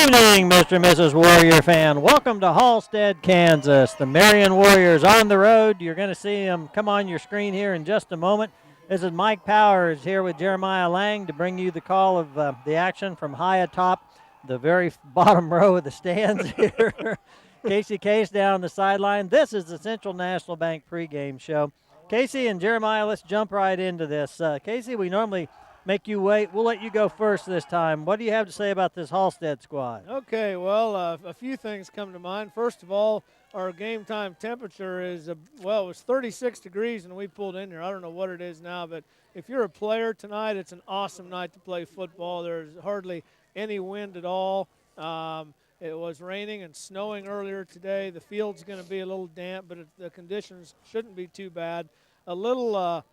evening, Mr. and Mrs. Warrior fan. Welcome to Halstead, Kansas. The Marion Warriors on the road. You're going to see them come on your screen here in just a moment. This is Mike Powers here with Jeremiah Lang to bring you the call of the action from high atop the very bottom row of the stands here. Casey Case down the sideline. This is the Central National Bank pregame show. Casey and Jeremiah, let's jump right into this. Casey, we normally make you wait. We'll let you go first this time. What do you have to say about this Halstead squad? Okay, well, a few things come to mind. First of all, our game time temperature is, it was 36 degrees when we pulled in here. I don't know what it is now, but if you're a player tonight, it's an awesome night to play football. There's hardly any wind at all. It was raining and snowing earlier today. The field's going to be a little damp, but the conditions shouldn't be too bad. A little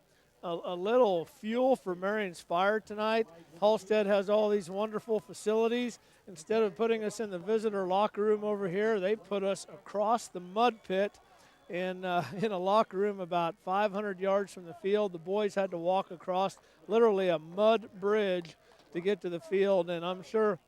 fuel for Marion's fire tonight. Halstead has all these wonderful facilities. Instead of putting us in the visitor locker room over here, they put us across the mud pit in a locker room about 500 yards from the field. The boys had to walk across literally a mud bridge to get to the field, and I'm sure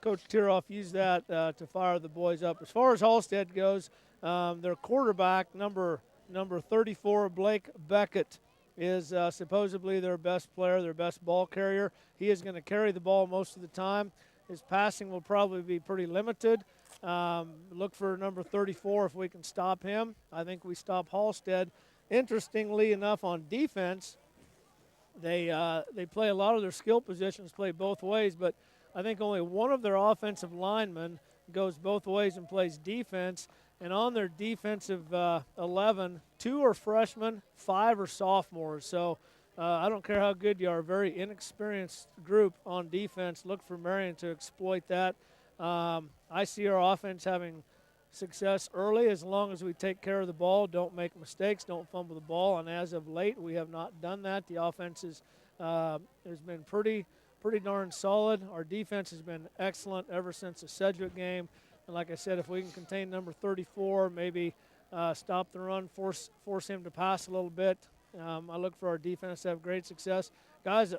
Coach Tiroff used that to fire the boys up. As far as Halstead goes, their quarterback, number 34, Blake Beckett, is supposedly their best player, their best ball carrier. He is going to carry the ball most of the time. His passing will probably be pretty limited. Look for number 34 if we can stop him. I think we stop Halstead. Interestingly enough, on defense, they play a lot of their skill positions, play both ways, but I think only one of their offensive linemen goes both ways and plays defense. And on their defensive 11, 2 are freshmen, 5 are sophomores. So I don't care how good you are, a very inexperienced group on defense. Look for Marion to exploit that. I see our offense having success early as long as we take care of the ball, don't make mistakes, don't fumble the ball. And as of late, we have not done that. The offense has been pretty darn solid. Our defense has been excellent ever since the Sedgwick game. And like I said, if we can contain number 34, maybe stop the run, force him to pass a little bit. I look for our defense to have great success. Guys,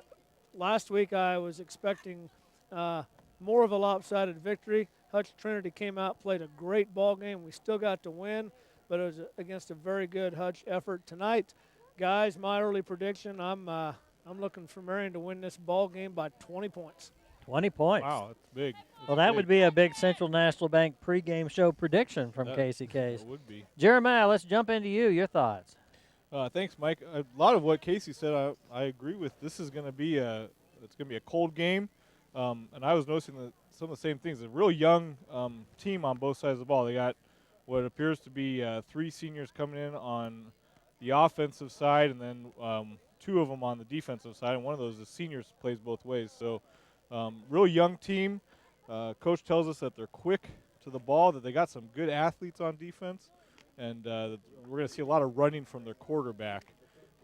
last week I was expecting more of a lopsided victory. Hutch Trinity came out, played a great ball game. We still got to win, but it was against a very good Hutch effort tonight. Guys, my early prediction, I'm looking for Marion to win this ball game by 20 points. 20 points. Wow, that's big. Well, that would be a big Central National Bank pregame show prediction from Casey Case. It would be. Jeremiah, let's jump into you. Your thoughts? Thanks, Mike. A lot of what Casey said, I agree with. This is going to be a cold game, and I was noticing that some of the same things. A real young team on both sides of the ball. They got what appears to be 3 seniors coming in on the offensive side, and then 2 of them on the defensive side, and one of those is seniors, plays both ways. So. Real young team. Coach tells us that they're quick to the ball, that they got some good athletes on defense, and we're going to see a lot of running from their quarterback.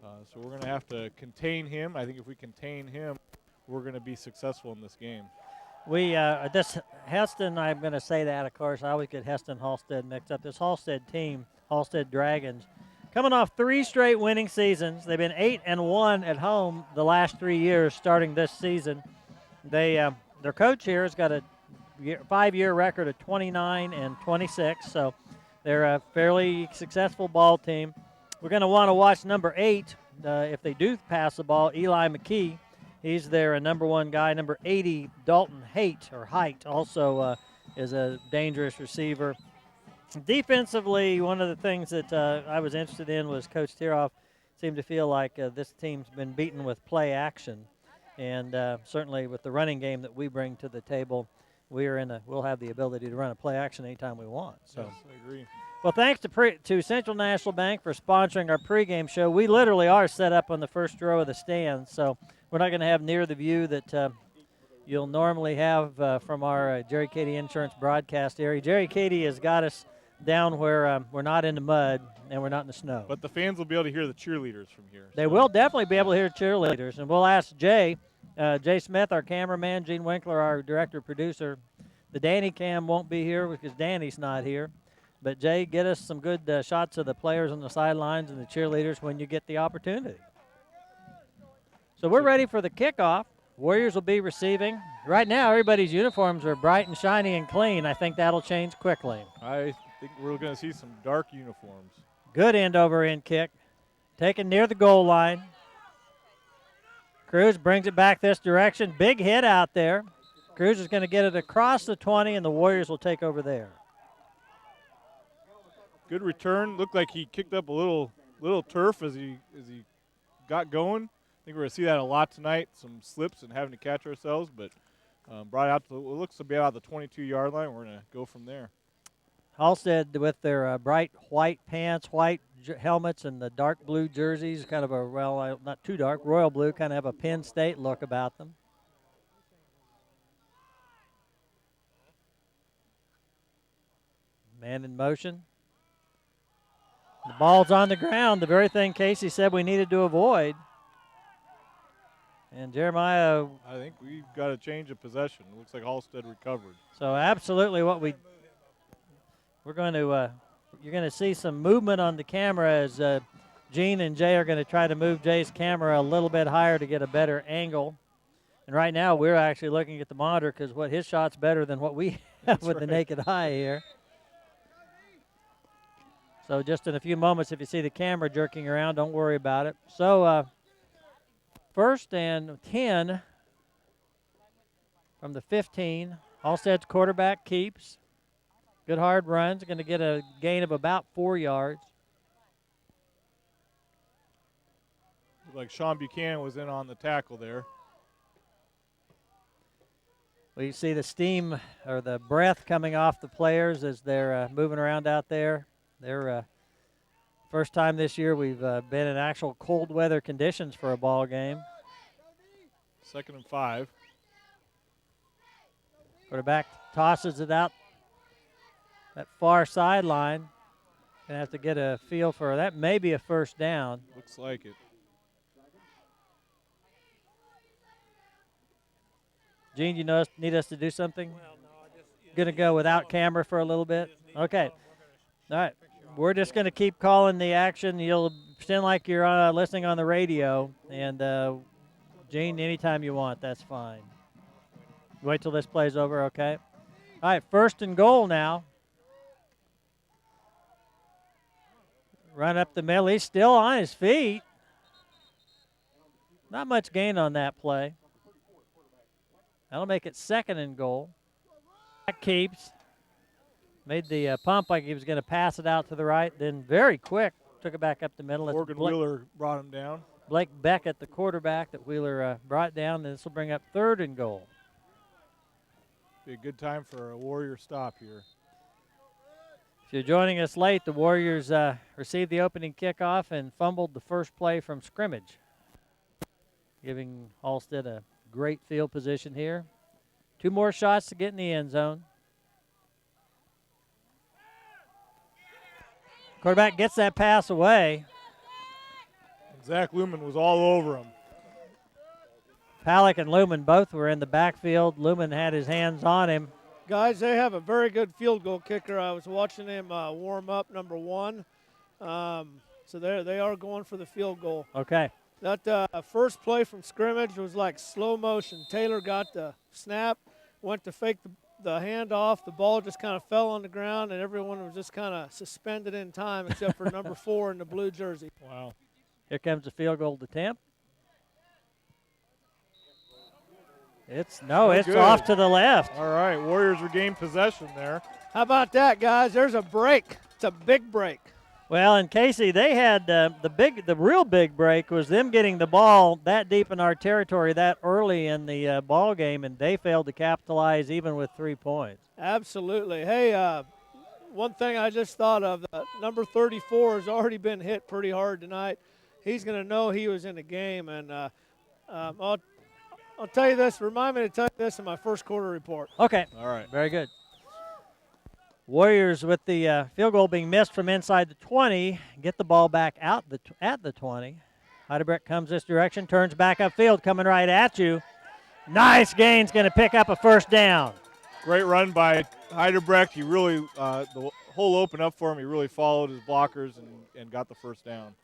So we're going to have to contain him. I think if we contain him, we're going to be successful in this game. This Heston, I'm going to say that, of course. I always get Heston Halstead mixed up. This Halstead team, Halstead Dragons, coming off 3 straight winning seasons. They've been 8-1 at home the last 3 years starting this season. Their coach here has got a 5-year record of 29-26, so they're a fairly successful ball team. We're going to want to watch number 8 if they do pass the ball, Eli McKee. He's their number 1 guy. Number 80, Dalton Height, also is a dangerous receiver. Defensively, one of the things that I was interested in was Coach Tiroff seemed to feel like this team's been beaten with play action. And certainly with the running game that we bring to the table, we'll have the ability to run a play action anytime we want. So, yes, I agree. Well, thanks to Central National Bank for sponsoring our pregame show. We literally are set up on the first row of the stands, so we're not going to have near the view that you'll normally have from our Jerry Katie Insurance broadcast area. Jerry Katie has got us down where we're not in the mud and we're not in the snow. But the fans will be able to hear the cheerleaders from here. They will definitely be able to hear cheerleaders, and we'll ask Jay Smith, our cameraman, Gene Winkler, our director-producer. The Danny cam won't be here because Danny's not here. But, Jay, get us some good shots of the players on the sidelines and the cheerleaders when you get the opportunity. So we're ready for the kickoff. Warriors will be receiving. Right now, everybody's uniforms are bright and shiny and clean. I think that'll change quickly. I think we're going to see some dark uniforms. Good end-over-end kick. Taken near the goal line. Cruz brings it back this direction. Big hit out there. Cruz is going to get it across the 20, and the Warriors will take over there. Good return. Looked like he kicked up a little turf as he got going. I think we're going to see that a lot tonight. Some slips and having to catch ourselves, but brought out to, it looks to be out the 22-yard line. We're going to go from there. Halstead with their bright white pants, white helmets, and the dark blue jerseys, kind of a, well, not too dark, royal blue, kind of have a Penn State look about them. Man in motion. The ball's on the ground, the very thing Casey said we needed to avoid. And Jeremiah. I think we've got a change of possession. It looks like Halstead recovered. So absolutely what we're going to, you're going to see some movement on the camera as Gene and Jay are going to try to move Jay's camera a little bit higher to get a better angle. And right now we're actually looking at the monitor because what his shot's better than what we have with the naked eye here. So just in a few moments, if you see the camera jerking around, don't worry about it. So first and 10 from the 15. Halstead's quarterback keeps. Good hard runs. Going to get a gain of about 4 yards. Looked like Sean Buchanan was in on the tackle there. Well, you see the steam or the breath coming off the players as they're moving around out there. They're first time this year we've been in actual cold weather conditions for a ball game. 2nd and 5. Quarterback tosses it out that far sideline. Gonna have to get a feel for that. Maybe a first down. Looks like it. Gene, you need us to do something? Gonna go without camera for a little bit? Okay. All right. We're just going to keep calling the action. You'll pretend like you're listening on the radio. And, Gene, anytime you want, that's fine. Wait till this play's over, okay? All right, 1st and goal now. Run up the middle. He's still on his feet. Not much gain on that play. That'll make it 2nd and goal. That keeps. Made the pump like he was going to pass it out to the right. Then very quick, took it back up the middle. Morgan Wheeler brought him down. Blake Beckett, the quarterback that Wheeler brought down. This will bring up 3rd and goal. Be a good time for a Warrior stop here. If you're joining us late, the Warriors received the opening kickoff and fumbled the first play from scrimmage, giving Halstead a great field position here. 2 more shots to get in the end zone. Quarterback gets that pass away. Zach Lumen was all over him. Palick and Lumen both were in the backfield. Lumen had his hands on him. Guys, they have a very good field goal kicker. I was watching him warm up, number 1. So they are going for the field goal. Okay. That first play from scrimmage was like slow motion. Taylor got the snap, went to fake the handoff. The ball just kind of fell on the ground, and everyone was just kind of suspended in time except for number 4 in the blue jersey. Wow. Here comes the field goal attempt. It's good. off to the left. All right, Warriors regain possession there. How about that, guys? There's a break. It's a big break. Well, and Casey, they had the real big break was them getting the ball that deep in our territory that early in the ball game, and they failed to capitalize even with 3 points. Absolutely. Hey, one thing I just thought of, number 34 has already been hit pretty hard tonight. He's going to know he was in the game, and I'll tell you this. Remind me to tell you this in my first quarter report. Okay. All right. Very good. Warriors with the field goal being missed from inside the 20, get the ball back out at the 20. Heidebrecht comes this direction, turns back upfield, coming right at you. Nice gain's going to pick up a first down. Great run by Heidebrecht. He really, the hole opened up for him. He really followed his blockers and got the first down.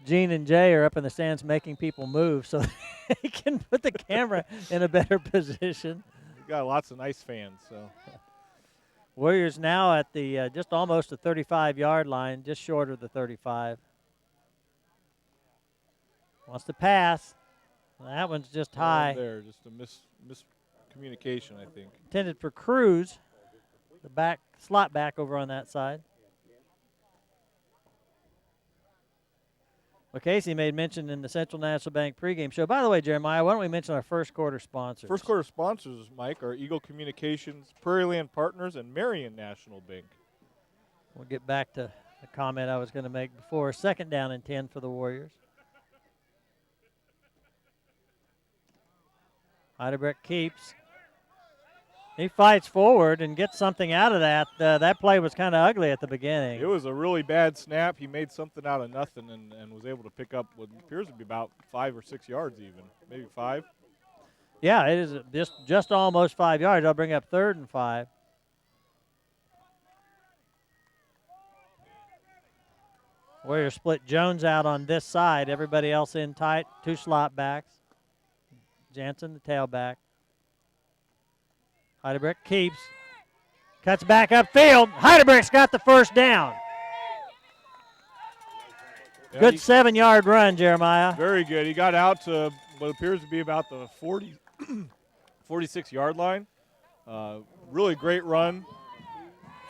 Gene and Jay are up in the stands making people move so they can put the camera in a better position. We've got lots of nice fans. So Warriors now at the just almost the 35-yard line, just short of the 35. Wants to pass. That one's just high. There, just a miscommunication, I think. Intended for Cruz, the slot back over on that side. Well, Casey made mention in the Central National Bank pregame show. By the way, Jeremiah, why don't we mention our first quarter sponsors? First quarter sponsors, Mike, are Eagle Communications, Prairie Land Partners, and Marion National Bank. We'll get back to the comment I was going to make before. 2nd down and 10 for the Warriors. Heidebrecht keeps. He fights forward and gets something out of that. That play was kind of ugly at the beginning. It was a really bad snap. He made something out of nothing and was able to pick up what appears to be about 5 or 6 yards even, maybe 5. Yeah, it is just almost 5 yards. I'll bring up 3rd and 5. Warriors split Jones out on this side. Everybody else in tight. 2 slot backs. Jansen, the tailback. Heidebrecht keeps. Cuts back upfield. Heidebrecht's got the first down. Yeah, Good 7-yard run, Jeremiah. Very good. He got out to what appears to be about the 46-yard line. Really great run.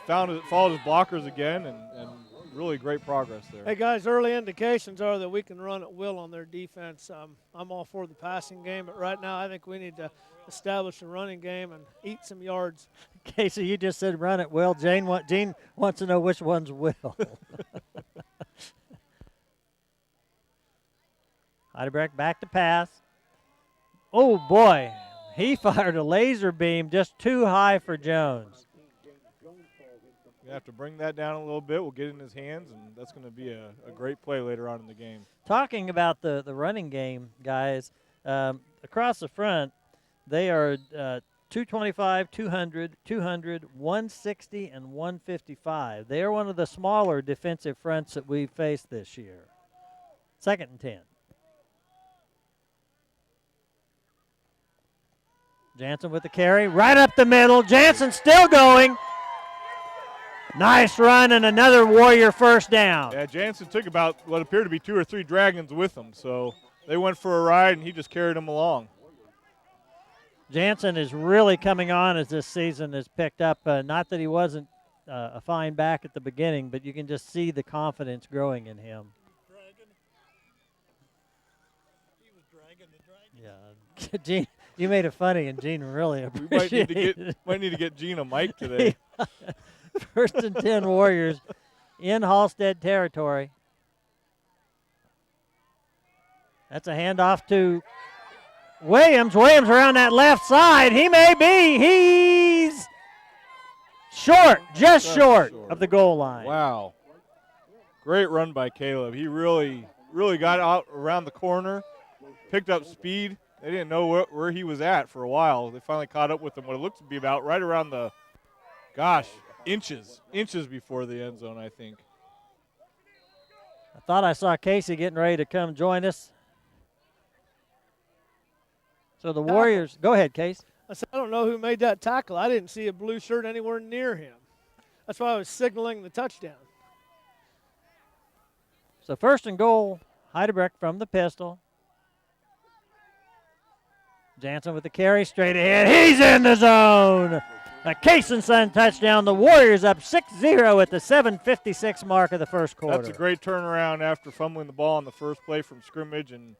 Followed his blockers again, and really great progress there. Hey, guys, early indications are that we can run at will on their defense. I'm all for the passing game, but right now I think we need to establish a running game and eat some yards. Casey, you just said run it will. Gene wants to know which one's will. Heidebrecht back to pass. Oh, boy. He fired a laser beam just too high for Jones. You have to bring that down a little bit. We'll get it in his hands, and that's going to be a great play later on in the game. Talking about the running game, guys, across the front, they are 225, 200, 200, 160, and 155. They are one of the smaller defensive fronts that we've faced this year. 2nd and 10. Jansen with the carry, right up the middle. Jansen still going. Nice run and another Warrior first down. Yeah, Jansen took about what appeared to be 2 or 3 Dragons with him, so they went for a ride, and he just carried them along. Jansen is really coming on as this season has picked up. Not that he wasn't a fine back at the beginning, but you can just see the confidence growing in him. Yeah, Gene, you made it funny, and Gene really appreciated it. We might need to get Gene a mic today. 1st and 10 Warriors in Halstead territory. That's a handoff to Williams. Williams around that left side. He may be. He's short, just short of the goal line. Wow. Great run by Caleb. He really got out around the corner, picked up speed. They didn't know where he was at for a while. They finally caught up with him. What it looked to be about right around the, inches before the end zone, I think. I thought I saw Casey getting ready to come join us. So the Warriors, go ahead, Case. I said, I don't know who made that tackle. I didn't see a blue shirt anywhere near him. That's why I was signaling the touchdown. So 1st and goal, Heidebrecht from the pistol. Jansen with the carry straight ahead. He's in the zone. A Case and Son touchdown. The Warriors up 6-0 at the 7:56 mark of the first quarter. That's a great turnaround after fumbling the ball on the first play from scrimmage, and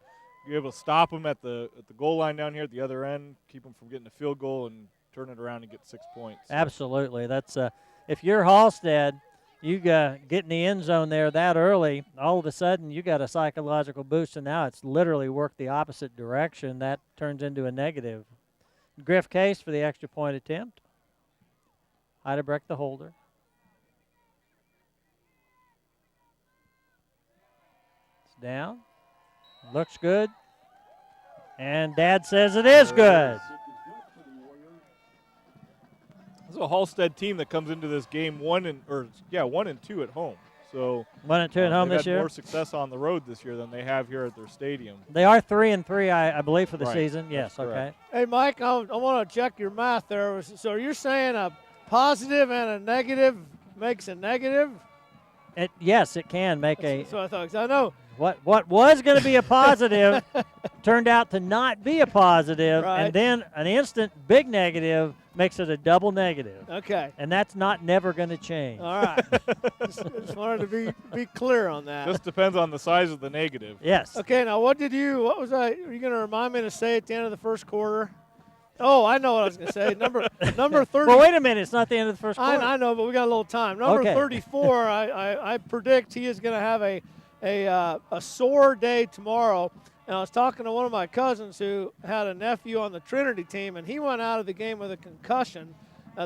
you're able to stop them at the goal line down here at the other end, keep them from getting a field goal, and turn it around and get 6 points. Absolutely. That's if you're Halstead, you get in the end zone there that early, all of a sudden you got a psychological boost, and now it's literally worked the opposite direction. That turns into a negative. Griff Case for the extra point attempt. Heidebrecht the holder. It's down. Looks good. And Dad says it is good. This is a Halstead team that comes into this game 1 and 2 at home. So 1-2 at home they've this had year. more success on the road this year than they have here at their stadium. They are 3-3, I believe, for the Right. season. Yes, That's okay. correct. Hey, Mike, I want to check your math there. So you're saying a positive and a negative makes a negative? Yes, it can make That's what I thought. 'Cause I know. what was going to be a positive turned out to not be a positive, Right. and then an instant big negative makes it a double negative. Okay. And that's never going to change. All right. just wanted to be clear on that. Just depends on the size of the negative. Yes. Okay, now what was I? Are you going to remind me to say at the end of the first quarter? Oh, I know what I was going to say. Number 30. Well, wait a minute. It's not the end of the first quarter. I know, but we got a little time. Number Okay. 34, I predict he is going to have a sore day tomorrow. And I was talking to one of my cousins who had a nephew on the Trinity team, and he went out of the game with a concussion,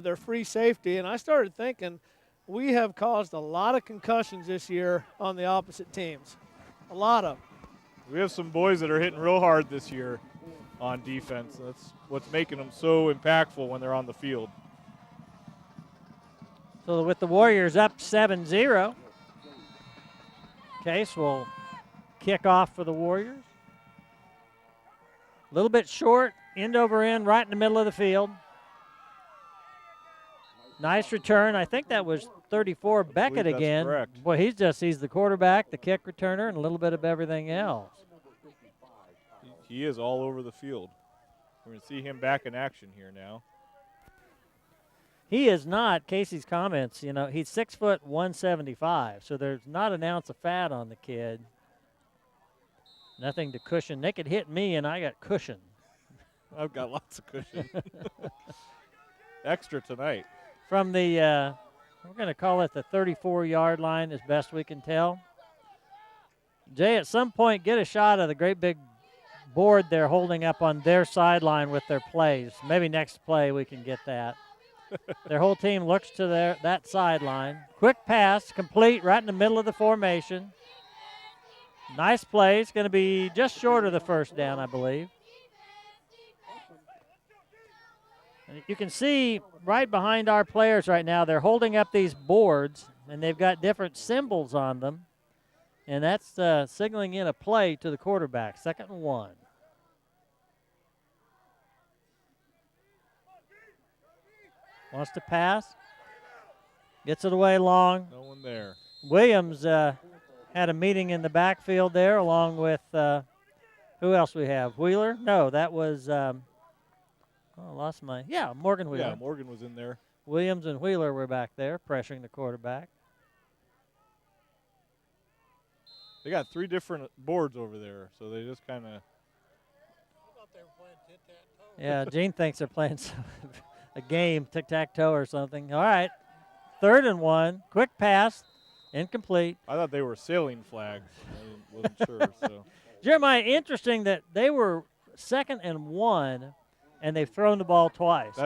their free safety. And I started thinking, we have caused a lot of concussions this year on the opposite teams. A lot of them. We have some boys that are hitting real hard this year on defense. That's what's making them so impactful when they're on the field. So with the Warriors up 7-0, Case will kick off for the Warriors. A little bit short, end over end, right in the middle of the field. Nice return. I think that was 34 Beckett that's again. correct. Boy, he's the quarterback, the kick returner, and a little bit of everything else. He is all over the field. We're going to see him back in action here now. He is not, Casey's comments, he's 6 foot 175, so there's not an ounce of fat on the kid. Nothing to cushion. They could hit me, and I got cushion. I've got lots of cushion. Extra tonight. From the, we're going to call it the 34-yard line as best we can tell. Jay, at some point, get a shot of the great big board they're holding up on their sideline with their plays. Maybe next play we can get that. Their whole team looks to that sideline. Quick pass, complete right in the middle of the formation. Nice play. It's going to be just short of the first down, I believe. And you can see right behind our players right now, they're holding up these boards, and they've got different symbols on them. And that's signaling in a play to the quarterback, 2nd and 1. Wants to pass. Gets it away long. No one there. Williams had a meeting in the backfield there along with, who else we have? Wheeler? No, that was, Morgan Wheeler. Yeah, Morgan was in there. Williams and Wheeler were back there pressuring the quarterback. They got 3 different boards over there, so they just kind of. Yeah, Gene thinks they're playing a game, tic-tac-toe or something. All right, 3rd and 1. Quick pass, incomplete. I thought they were sailing flags. I wasn't sure. So Jeremiah, interesting that they were 2nd and 1, and they've thrown the ball twice.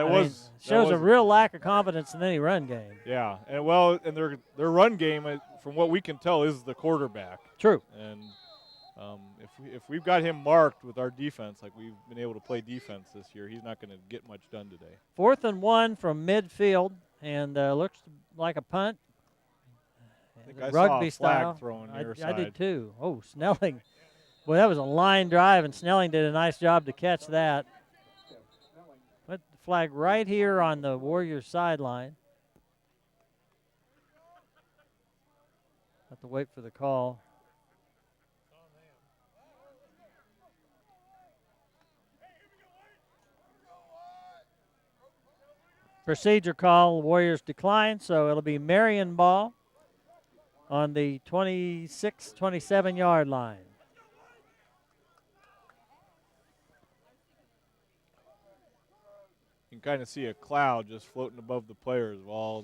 Shows a real lack of confidence in any run game. Yeah, and their run game, from what we can tell, is the quarterback. True. And if we've got him marked with our defense, like we've been able to play defense this year, he's not going to get much done today. 4th and 1 from midfield, and looks like a punt. I think I Rugby saw a flag style. thrown I near side. did too. Oh, Snelling. Boy, that was a line drive, and Snelling did a nice job to catch that. Put the flag right here on the Warriors sideline. Have to wait for the call. Procedure call, Warriors decline, so it'll be Marion ball on the 26, 27-yard line. You can kind of see a cloud just floating above the players of all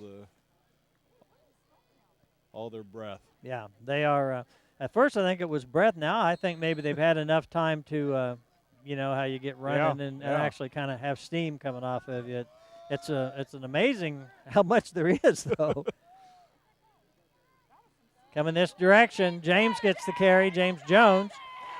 their breath. Yeah, they are. At first, I think it was breath. Now, I think maybe they've had enough time to, how you get running and actually kind of have steam coming off of you. It's an amazing how much there is, though. Coming this direction, James gets the carry. James Jones.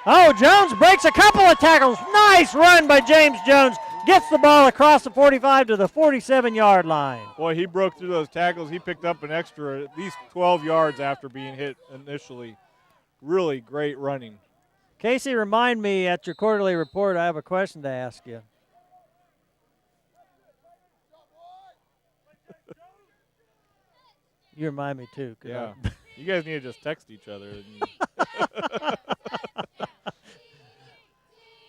Oh, Jones breaks a couple of tackles. Nice run by James Jones. Gets the ball across the 45 to the 47-yard line. Boy, he broke through those tackles. He picked up an extra at least 12 yards after being hit initially. Really great running. Casey, remind me at your quarterly report, I have a question to ask you. You remind me too. Yeah. You guys need to just text each other.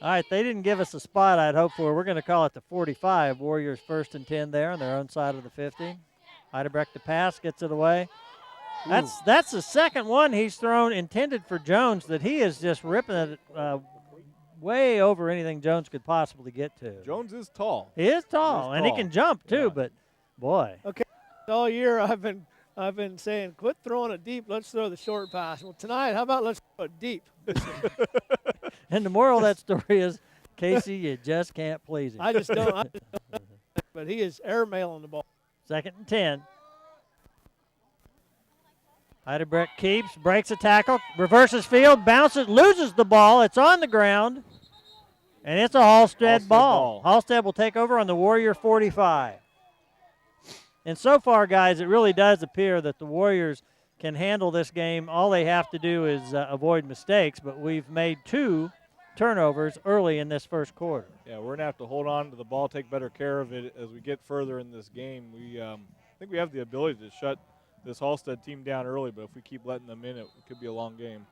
All right, they didn't give us a spot I'd hoped for. We're going to call it the 45. Warriors 1st and 10 there on their own side of the 50. Heidebrecht the pass, gets it away. That's the second one he's thrown intended for Jones that he is just ripping it way over anything Jones could possibly get to. Jones is tall. He is tall, and he can jump too, but boy. Okay, all year I've been saying, quit throwing it deep, let's throw the short pass. Well, tonight, how about let's throw it deep? And the moral of that story is, Casey, you just can't please him. I just don't. But he is airmailing the ball. 2nd and 10. Heidebrecht keeps, breaks a tackle, reverses field, bounces, loses the ball. It's on the ground, and it's a Halstead ball. Halstead will take over on the Warrior 45. And so far, guys, it really does appear that the Warriors can handle this game. All they have to do is avoid mistakes, but we've made 2 turnovers early in this first quarter. Yeah, we're going to have to hold on to the ball, take better care of it as we get further in this game. We think we have the ability to shut this Halstead team down early, but if we keep letting them in, it could be a long game.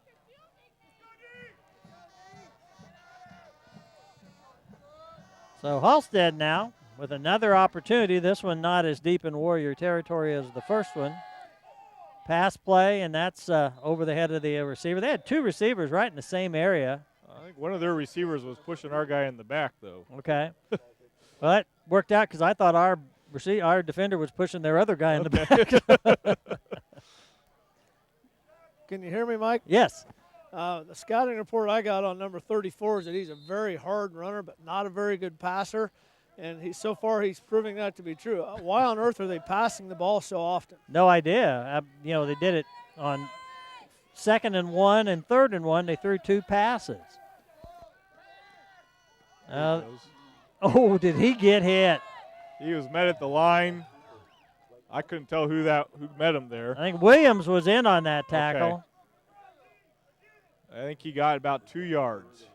So Halstead now with another opportunity. This one not as deep in Warrior territory as the first one. Pass play, and that's over the head of the receiver. They had 2 receivers right in the same area. I think one of their receivers was pushing our guy in the back, though. Okay. Well, that worked out because I thought our defender was pushing their other guy in the back. Can you hear me, Mike? Yes. The scouting report I got on number 34 is that he's a very hard runner, but not a very good passer. And so far he's proving that to be true. Why on earth are they passing the ball so often? No idea. They did it on 2nd and 1 and 3rd and 1. They threw 2 passes. Did he get hit? He was met at the line. I couldn't tell who met him there. I think Williams was in on that tackle. Okay. I think he got about 2 yards.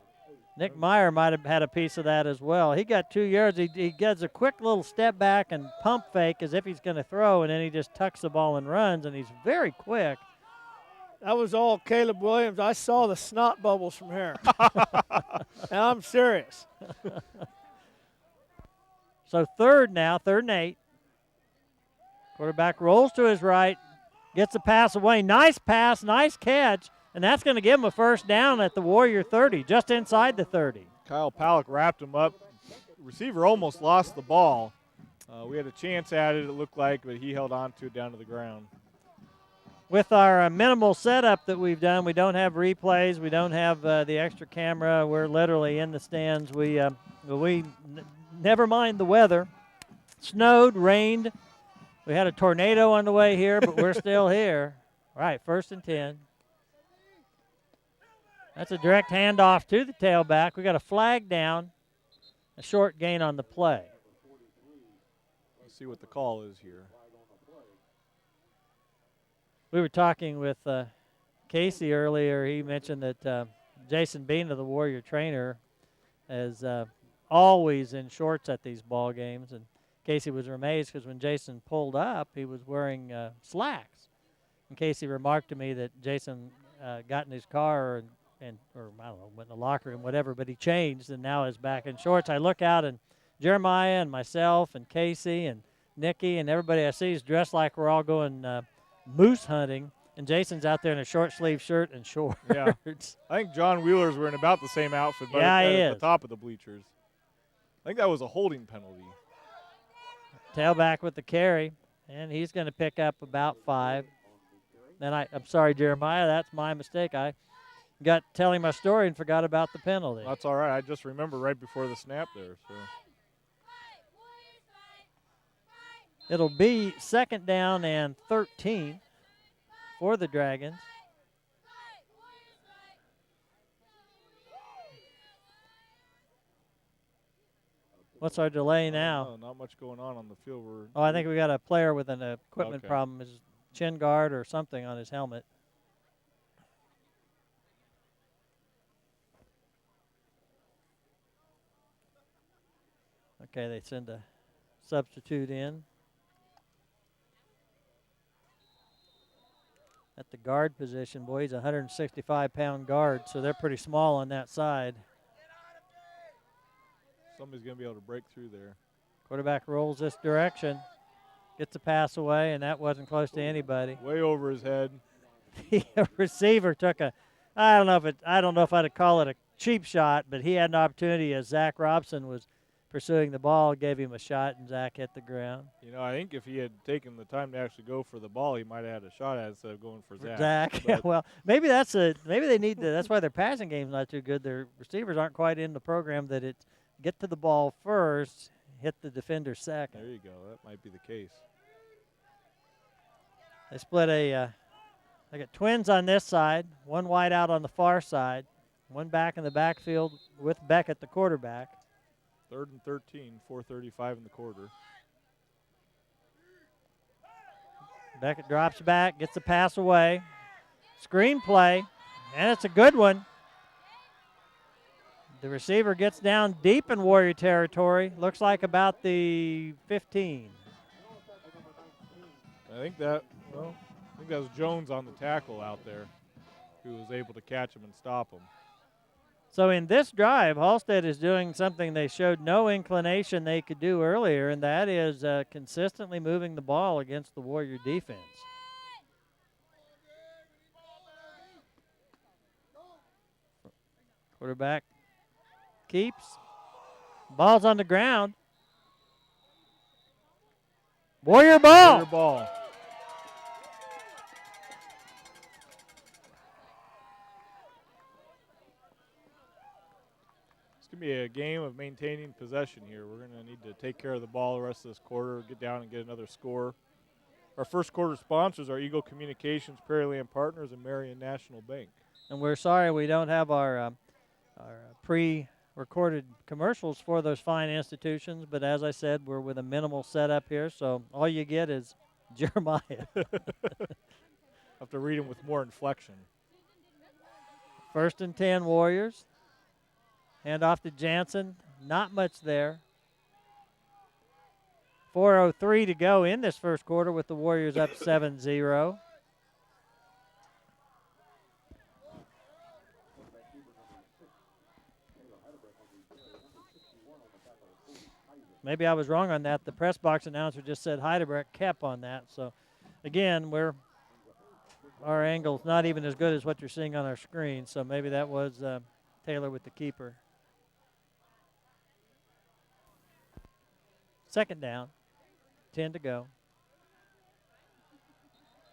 Nick Meyer might have had a piece of that as well. He got 2 yards. He gets a quick little step back and pump fake as if he's going to throw, and then he just tucks the ball and runs, and he's very quick. That was all Caleb Williams. I saw the snot bubbles from here. And I'm serious. So 3rd now, 3rd and 8. Quarterback rolls to his right, gets the pass away. Nice pass, nice catch. And that's going to give him a first down at the Warrior 30, just inside the 30. Kyle Palak wrapped him up. Receiver almost lost the ball. We had a chance at it, it looked like, but he held on to it down to the ground. With our minimal setup that we've done, we don't have replays. We don't have the extra camera. We're literally in the stands. We never mind the weather. Snowed, rained. We had a tornado on the way here, but we're still here. All right, 1st and 10. That's a direct handoff to the tailback. We got a flag down, a short gain on the play. Let's see what the call is here. We were talking with Casey earlier. He mentioned that Jason Bean, of the Warrior trainer, is always in shorts at these ball games. And Casey was amazed because when Jason pulled up, he was wearing slacks. And Casey remarked to me that Jason got in his car or I don't know, went in the locker room, whatever, but he changed and now is back in shorts. I look out and Jeremiah and myself and Casey and Nikki and everybody I see is dressed like we're all going moose hunting, and Jason's out there in a short sleeve shirt and shorts. Yeah. I think John Wheeler's wearing about the same outfit, but at the top of the bleachers. I think that was a holding penalty. Tailback with the carry, and he's going to pick up about 5. Then I'm sorry, Jeremiah, that's my mistake. I got telling my story and forgot about the penalty. That's all right. I just remember right before the snap there. So it'll be 2nd down and 13 for the Dragons. What's our delay now? No, not much going on the field. Oh, I think we got a player with an equipment Okay. problem. His chin guard or something on his helmet. Okay, they send a substitute in. At the guard position, boy, he's a 165-pound guard, so they're pretty small on that side. Somebody's going to be able to break through there. Quarterback rolls this direction, gets a pass away, and that wasn't close to anybody. Way over his head. The receiver took a, I don't know if I'd call it a cheap shot, but he had an opportunity as Zach Robson was pursuing the ball, gave him a shot, and Zach hit the ground. You know, I think if he had taken the time to actually go for the ball, he might have had a shot at it instead of going for Zach. Yeah, well, maybe they need to. That's why their passing game's not too good. Their receivers aren't quite in the program that it's get to the ball first, hit the defender second. There you go. That might be the case. They split they got twins on this side, one wide out on the far side, one back in the backfield with Beckett, the quarterback. 3rd and 13, 4:35 in the quarter. Beckett drops back, gets the pass away. Screen play, and it's a good one. The receiver gets down deep in Warrior territory. Looks like about the 15. I think that was Jones on the tackle out there who was able to catch him and stop him. So in this drive, Halstead is doing something they showed no inclination they could do earlier, and that is consistently moving the ball against the Warrior defense. Quarterback keeps. Ball's on the ground. Warrior ball. Warrior ball. It's going to be a game of maintaining possession here. We're going to need to take care of the ball the rest of this quarter, get down and get another score. Our first quarter sponsors are Eagle Communications, Pearland Partners, and Marion National Bank. And we're sorry we don't have our pre-recorded commercials for those fine institutions, but as I said, we're with a minimal setup here, so all you get is Jeremiah. Have to read them with more inflection. 1st and 10 Warriors. Hand off to Jansen. Not much there. 4:03 to go in this first quarter with the Warriors up 7-0. Maybe I was wrong on that. The press box announcer just said Heidebrecht kept on that. So, again, our angle's not even as good as what you're seeing on our screen. So maybe that was Taylor with the keeper. 2nd down, 10 to go.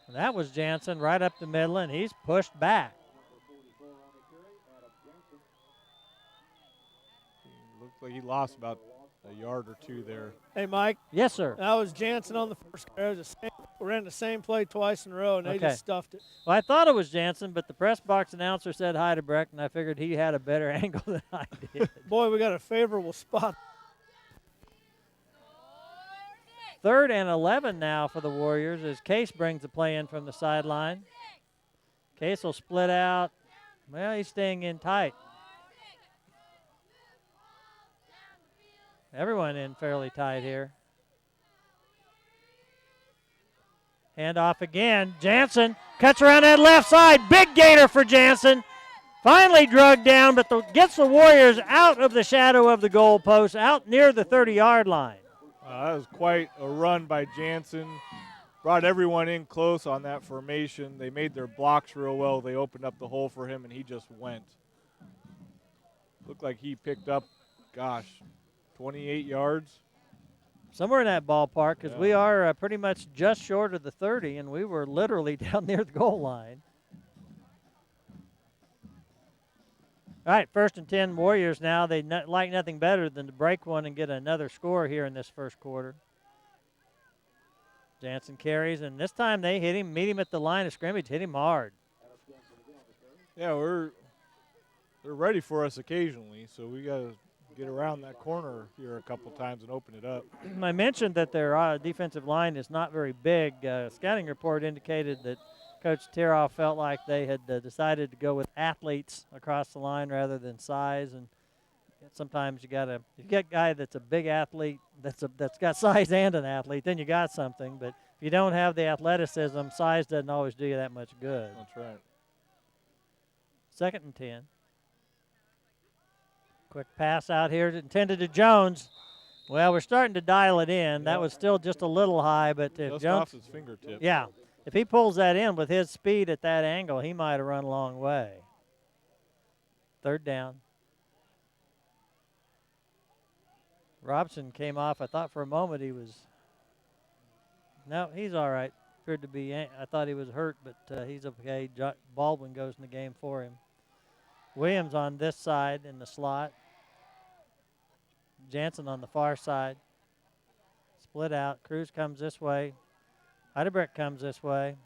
And that was Jansen right up the middle, and he's pushed back. Looks like he lost about a yard or two there. Hey, Mike. Yes, sir. That was Jansen on the first carry. We ran the same play twice in a row, and they just stuffed it. Well, I thought it was Jansen, but the press box announcer said Heidebrecht, and I figured he had a better angle than I did. Boy, we got a favorable spot. 3rd and 11 now for the Warriors as Case brings the play in from the sideline. Case will split out. Well, he's staying in tight. Everyone in fairly tight here. Hand off again. Jansen cuts around that left side. Big gainer for Jansen. Finally drugged down, but gets the Warriors out of the shadow of the goalpost, out near the 30-yard line. That was quite a run by Jansen. Brought everyone in close on that formation. They made their blocks real well. They opened up the hole for him, and he just went. Looked like he picked up, 28 yards. Somewhere in that ballpark, because we are pretty much just short of the 30, and we were literally down near the goal line. All right, 1st and 10 Warriors now. They like nothing better than to break one and get another score here in this first quarter. Jansen carries, and this time they hit him, meet him at the line of scrimmage, hit him hard. Yeah, they're ready for us occasionally, so we got to get around that corner here a couple times and open it up. I mentioned that their defensive line is not very big. Scouting report indicated that Coach Tiroff felt like they had decided to go with athletes across the line rather than size, and sometimes you got to, if you get a guy that's a big athlete, that's got size and an athlete, then you got something. But if you don't have the athleticism, size doesn't always do you that much good. That's right. 2nd and 10. Quick pass out here intended to Jones. Well, we're starting to dial it in. That was still just a little high, but if just Jones, off his fingertip. yeah, if he pulls that in with his speed at that angle, he might have run a long way. 3rd down. Robson came off. I thought for a moment he was. No, he's all right. Appeared to be. I thought he was hurt, but he's okay. Baldwin goes in the game for him. Williams on this side in the slot. Jansen on the far side. Split out. Cruz comes this way. Heidebrick comes this way.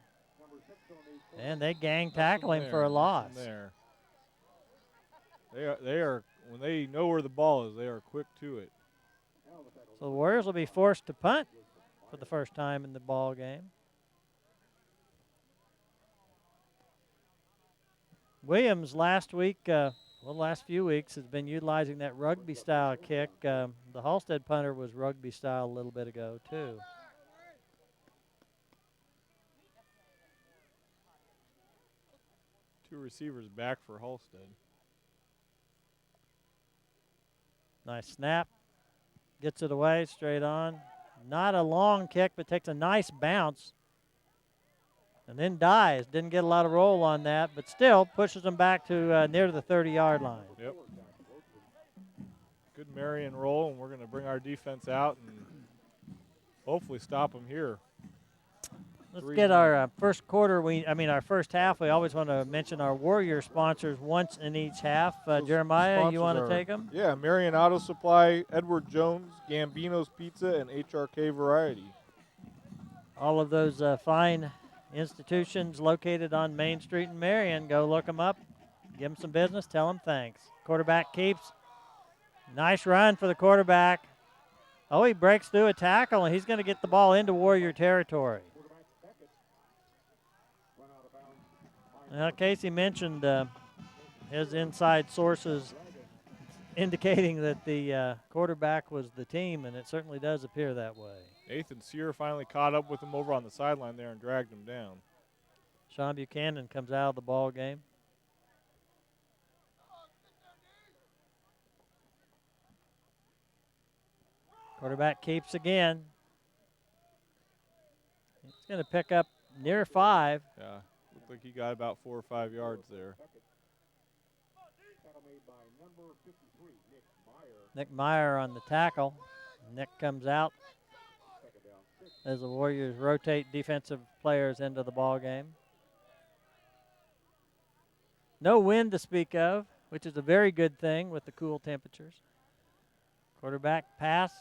And they gang tackle him for a loss. There. They are when they know where the ball is, they are quick to it. So the Warriors will be forced to punt for the first time in the ball game. Williams last week, last few weeks, has been utilizing that rugby-style kick. The Halstead punter was rugby-style a little bit ago, too. Two receivers back for Halstead. Nice snap. Gets it away, straight on. Not a long kick, but takes a nice bounce. And then dies. Didn't get a lot of roll on that, but still pushes them back to near the 30-yard line. Yep. Good Marion roll, and we're going to bring our defense out and hopefully stop them here. Let's get our first quarter. Our first half. We always want to mention our Warrior sponsors once in each half. Jeremiah, you want to take them? Yeah, Marion Auto Supply, Edward Jones, Gambino's Pizza, and HRK Variety. All of those fine institutions located on Main Street in Marion. Go look them up. Give them some business. Tell them thanks. Quarterback keeps. Nice run for the quarterback. Oh, he breaks through a tackle, and he's going to get the ball into Warrior territory. Now, Casey mentioned his inside sources indicating that the quarterback was the team, and it certainly does appear that way. Nathan Sear finally caught up with him over on the sideline there and dragged him down. Sean Buchanan comes out of the ball game. Quarterback keeps again. He's going to pick up near 5. Yeah. Looked like he got about 4 or 5 yards there. Nick Meyer on the tackle. Nick comes out as the Warriors rotate defensive players into the ball game. No wind to speak of, which is a very good thing with the cool temperatures. Quarterback pass,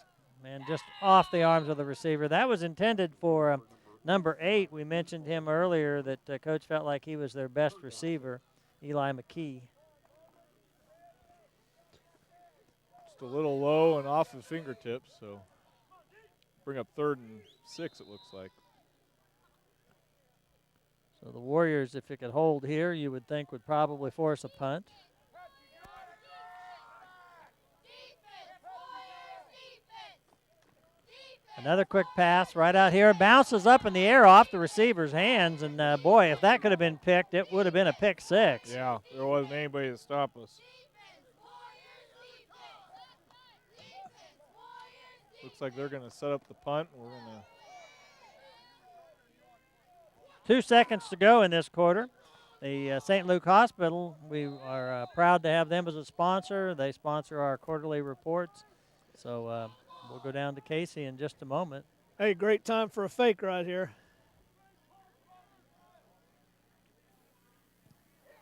and just off the arms of the receiver. That was intended for number 8. We mentioned him earlier that Coach felt like he was their best receiver, Eli McKee. Just a little low and off the fingertips, so bring up 3rd and 6, it looks like. So the Warriors, if it could hold here, you would think would probably force a punt. Another quick pass right out here. Bounces up in the air off the receiver's hands. And, boy, if that could have been picked, it would have been a pick 6. Yeah, there wasn't anybody to stop us. Looks like they're going to set up the punt. We're going to 2 seconds to go in this quarter. The St. Luke Hospital, we are proud to have them as a sponsor. They sponsor our quarterly reports. So we'll go down to Casey in just a moment. Hey, great time for a fake right here.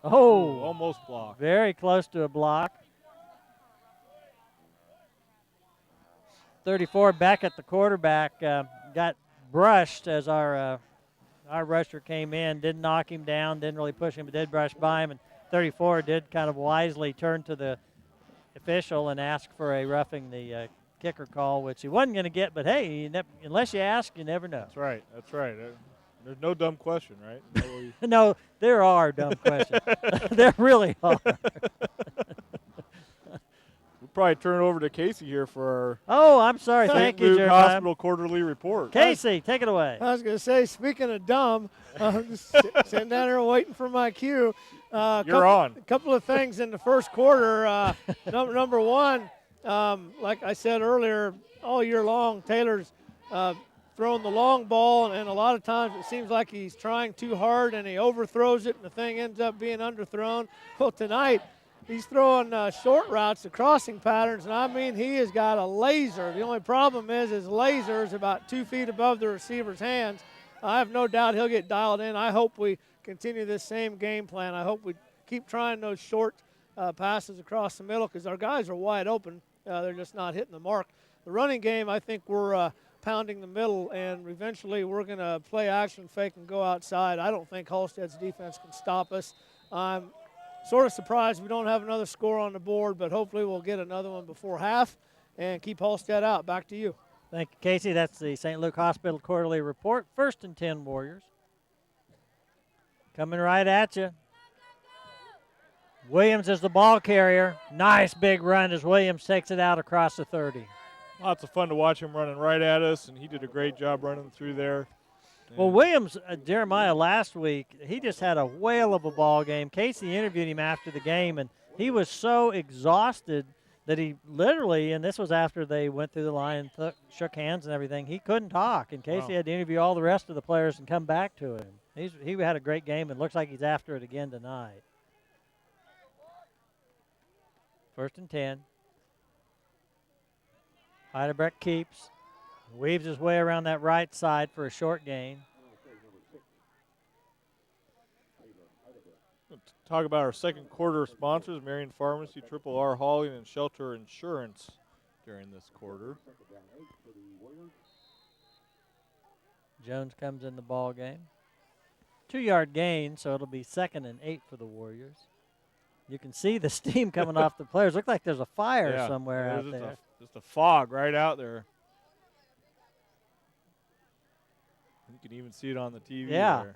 Oh, almost blocked. Very close to a block. 34 back at the quarterback. Got brushed as our rusher came in. Didn't knock him down, didn't really push him, but did brush by him. And 34 did kind of wisely turn to the official and ask for a roughing the kicker call, which he wasn't going to get. But hey, unless you ask, you never know. That's right. That's right. There's no dumb question, right? No, there are dumb questions. There really are. We'll probably turn it over to Casey here for Oh, I'm sorry. our Thank St. you, Luke Jeremiah. Hospital quarterly report. Casey, take it away. I was going to say, speaking of dumb, just sitting down there waiting for my cue. You're on. A couple of things in the first quarter. Number one, like I said earlier, all year long, Taylor's throwing the long ball, and a lot of times it seems like he's trying too hard and he overthrows it, and the thing ends up being underthrown. Well, tonight, he's throwing short routes, the crossing patterns, and I mean, he has got a laser. The only problem is his laser is about 2 feet above the receiver's hands. I have no doubt he'll get dialed in. I hope we continue this same game plan. I hope we keep trying those short passes across the middle because our guys are wide open. They're just not hitting the mark. The running game, I think we're pounding the middle, and eventually we're going to play action fake and go outside. I don't think Halstead's defense can stop us. I'm sort of surprised we don't have another score on the board, but hopefully we'll get another one before half and keep Halstead out. Back to you. Thank you, Casey. That's the St. Luke Hospital Quarterly Report. 1st and 10 Warriors. Coming right at you. Williams is the ball carrier. Nice big run as Williams takes it out across the 30. Lots of fun to watch him running right at us, and he did a great job running through there. Well, Williams, Jeremiah, last week, he just had a whale of a ball game. Casey interviewed him after the game, and he was so exhausted that he literally, and this was after they went through the line and shook hands and everything, he couldn't talk, and Casey had to interview all the rest of the players and come back to him. He had a great game, and looks like he's after it again tonight. 1st and 10. Heidebrecht keeps. Weaves his way around that right side for a short gain. Talk about our second quarter sponsors, Marion Pharmacy, Triple R Hauling, and Shelter Insurance during this quarter. Jones comes in the ball game. 2-yard gain, so it'll be 2nd and 8 for the Warriors. You can see the steam coming off the players. Look like there's a fire somewhere out there. Just a fog right out there. You can even see it on the TV there.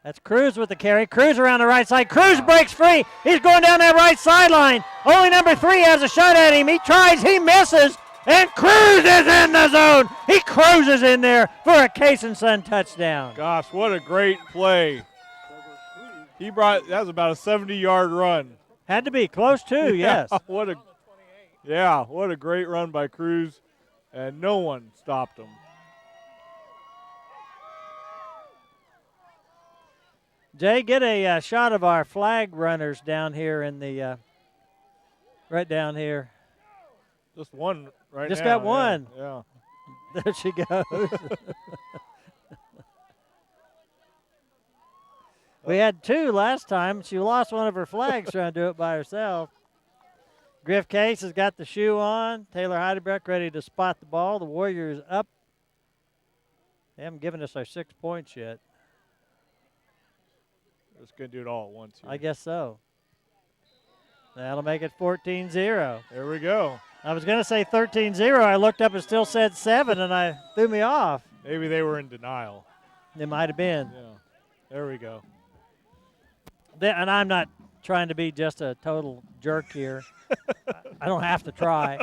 That's Cruz with the carry. Cruz around the right side. Cruz breaks free. He's going down that right sideline. Only number 3 has a shot at him. He tries. He misses. And Cruz is in the zone. He cruises in there for a Case and Son touchdown. Gosh, what a great play. That was about a 70-yard run. Had to be close too, yes. What a great run by Cruz, and no one stopped him. Jay, get a shot of our flag runners down here in the right down here. Just one right now. Just got one. Yeah. There she goes. We had 2 last time. She lost one of her flags trying to do it by herself. Griff Case has got the shoe on. Taylor Heidebrecht ready to spot the ball. The Warriors up. They haven't given us our 6 points yet. We're just going to do it all at once here. I guess so. That'll make it 14-0. There we go. I was going to say 13-0. I looked up and still said 7, and I threw me off. Maybe they were in denial. They might have been. Yeah. There we go. And I'm not trying to be just a total jerk here. I don't have to try.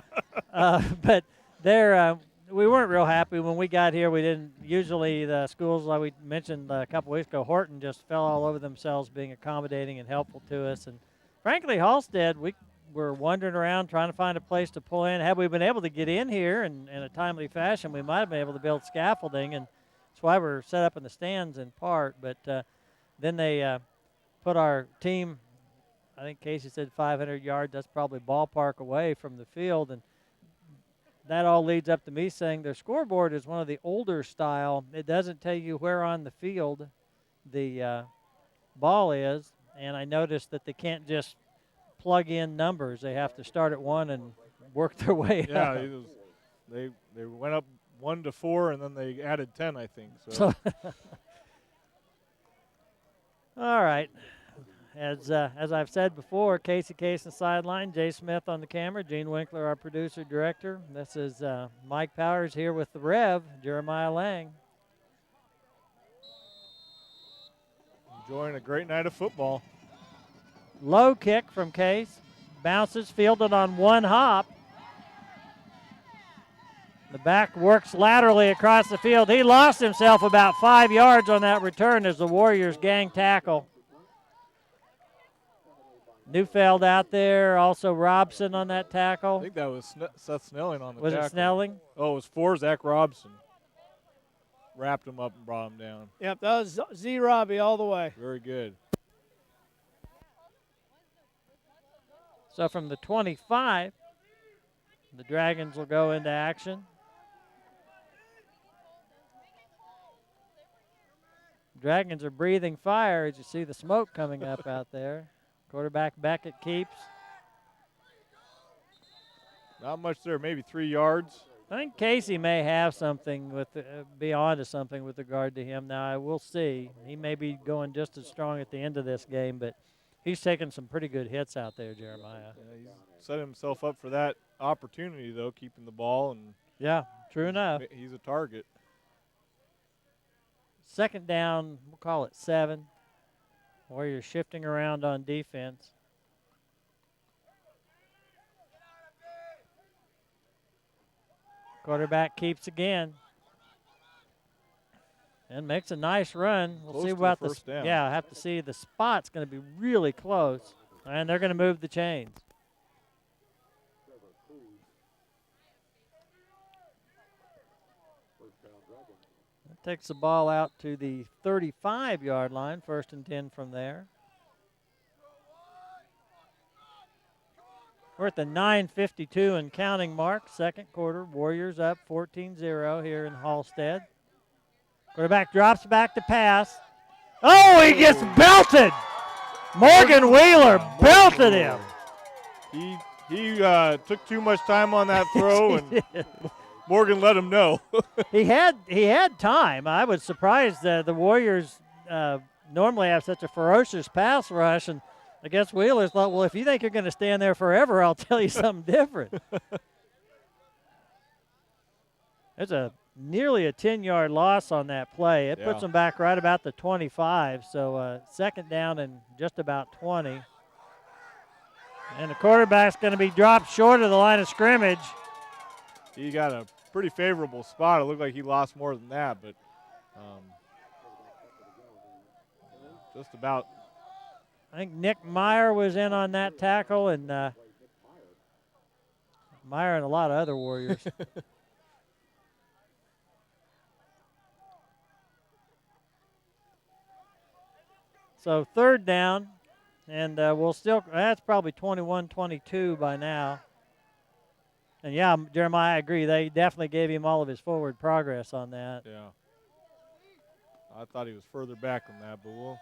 But we weren't real happy when we got here. We didn't usually the schools, like we mentioned a couple weeks ago, Horton just fell all over themselves being accommodating and helpful to us. And frankly, Halstead, we were wandering around trying to find a place to pull in. Had we been able to get in here in a timely fashion, we might have been able to build scaffolding, and that's why we're set up in the stands in part. But then they put our team, I think Casey said 500 yards. That's probably ballpark away from the field, and that all leads up to me saying their scoreboard is one of the older style. It doesn't tell you where on the field the ball is, and I noticed that they can't just plug in numbers. They have to start at 1 and work their way up. Yeah, they went up 1 to 4, and then they added 10, I think. So. All right. as I've said before, Casey Case on the sideline, Jay Smith on the camera, Gene Winkler, our producer director. This is Mike Powers here with the Rev, Jeremiah Lang. Enjoying a great night of football. Low kick from Case, bounces, fielded on one hop. The back works laterally across the field. He lost himself about 5 yards on that return as the Warriors gang tackle. Neufeld out there, also Robson on that tackle. I think that was Seth Snelling on the Was tackle. it Snelling? Oh, it was for Zach Robson. Wrapped him up and brought him down. Yep, that was Z Robbie all the way. Very good. So from the 25, the Dragons will go into action. Dragons are breathing fire as you see the smoke coming up out there. Quarterback Beckett keeps. Not much there, maybe 3 yards. I think Casey may have something with, be on to something with regard to him. Now, I will see. He may be going just as strong at the end of this game, but he's taking some pretty good hits out there, Jeremiah. Yeah, he's set himself up for that opportunity, though, keeping the ball. And yeah, true enough. He's a target. Second down, we'll call it 7. Warriors shifting around on defense. Quarterback keeps again. And makes a nice run. We'll Close see to about the first down. Yeah, I have to see. The spot's going to be really close. And they're going to move the chains. That takes the ball out to the 35-yard line. 1st and 10 from there. We're at the 9:52 and counting mark. Second quarter, Warriors up 14-0 here in Halstead. Quarterback drops back to pass. Oh, he gets belted. Morgan Wheeler belted him. He took too much time on that throw, and Morgan let him know. he had time. I was surprised that the Warriors normally have such a ferocious pass rush, and I guess Wheeler thought, well, if you think you're going to stand there forever, I'll tell you something different. There's nearly a 10-yard loss on that play. It puts them back right about the 25, so second down and just about 20. And the quarterback's going to be dropped short of the line of scrimmage. He got a pretty favorable spot. It looked like he lost more than that, but just about. I think Nick Meyer was in on that tackle, and Meyer and a lot of other Warriors. So third down, and we'll still, that's probably 21-22 by now. And, yeah, Jeremiah, I agree. They definitely gave him all of his forward progress on that. Yeah. I thought he was further back than that, but we'll.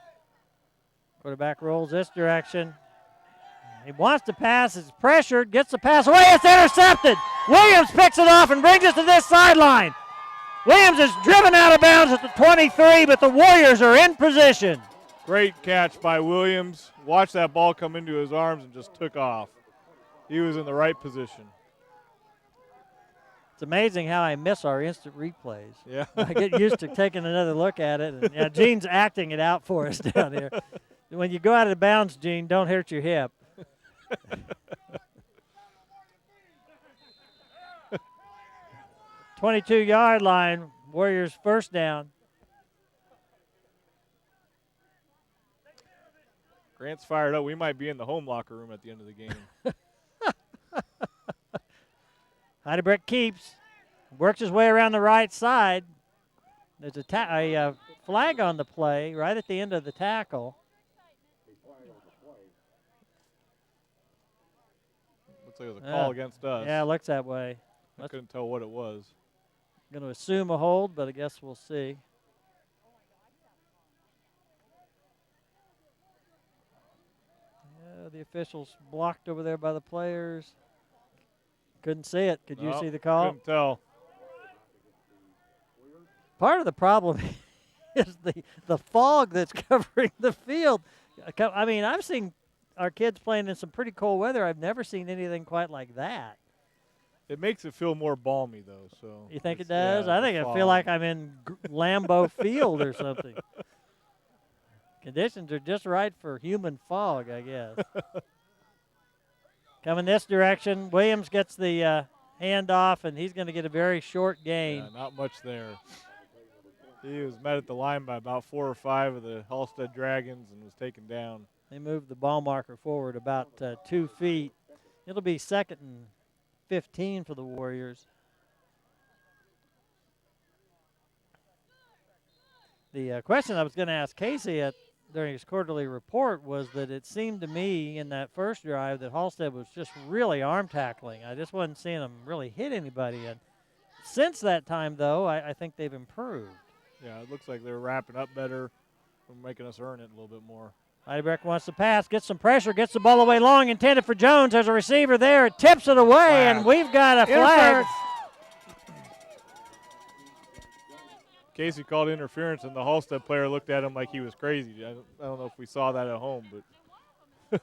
Quarterback rolls this direction. He wants to pass. It's pressured. Gets the pass away. It's intercepted. Williams picks it off and brings it to this sideline. Williams is driven out of bounds at the 23, but the Warriors are in position. Great catch by Williams. Watched that ball come into his arms and just took off. He was in the right position. It's amazing how I miss our instant replays. Yeah. I get used to taking another look at it. And, yeah, Gene's acting it out for us down here. When you go out of bounds, Gene, don't hurt your hip. 22-yard line, Warriors first down. Grant's fired up. We might be in the home locker room at the end of the game. Heidebrick keeps, works his way around the right side. There's a flag on the play right at the end of the tackle. Looks like it was a call against us. Yeah, it looks that way. I couldn't tell what it was. Going to assume a hold, but I guess we'll see. Yeah, the officials blocked over there by the players. Couldn't see it. Could you see the call? Couldn't tell. Part of the problem is the fog that's covering the field. I mean, I've seen our kids playing in some pretty cold weather. I've never seen anything quite like that. It makes it feel more balmy, though. So You think it it's- does? yeah, I the think I feel fog. like I'm in Lambeau Field or something. Conditions are just right for human fog, I guess. Coming this direction, Williams gets the handoff, and he's going to get a very short gain. Yeah, not much there. He was met at the line by about 4 or 5 of the Halstead Dragons and was taken down. They moved the ball marker forward about 2 feet. It'll be 2nd and 15 for the Warriors. The question I was going to ask Casey during his quarterly report was that it seemed to me in that first drive that Halstead was just really arm tackling. I just wasn't seeing them really hit anybody. And since that time, though, I think they've improved. Yeah, it looks like they're wrapping up better and making us earn it a little bit more. Heidebrecht wants to pass, gets some pressure, gets the ball away long, intended for Jones. There's a receiver there. It tips it away, Flag. and we've got a flag. Casey called interference, and the Halstead player looked at him like he was crazy. I don't know if we saw that at home, but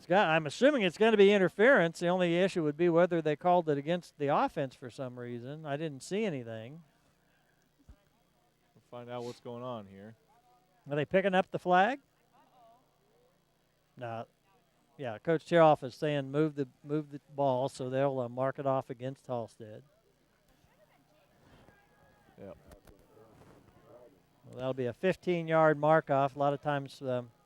I'm assuming it's going to be interference. The only issue would be whether they called it against the offense for some reason. I didn't see anything. we'll find out what's going on here. Are they picking up the flag? No. Yeah, Coach Cheroff is saying move the ball, so they'll mark it off against Halstead. Yep. Well, that'll be a 15-yard mark-off. A lot of times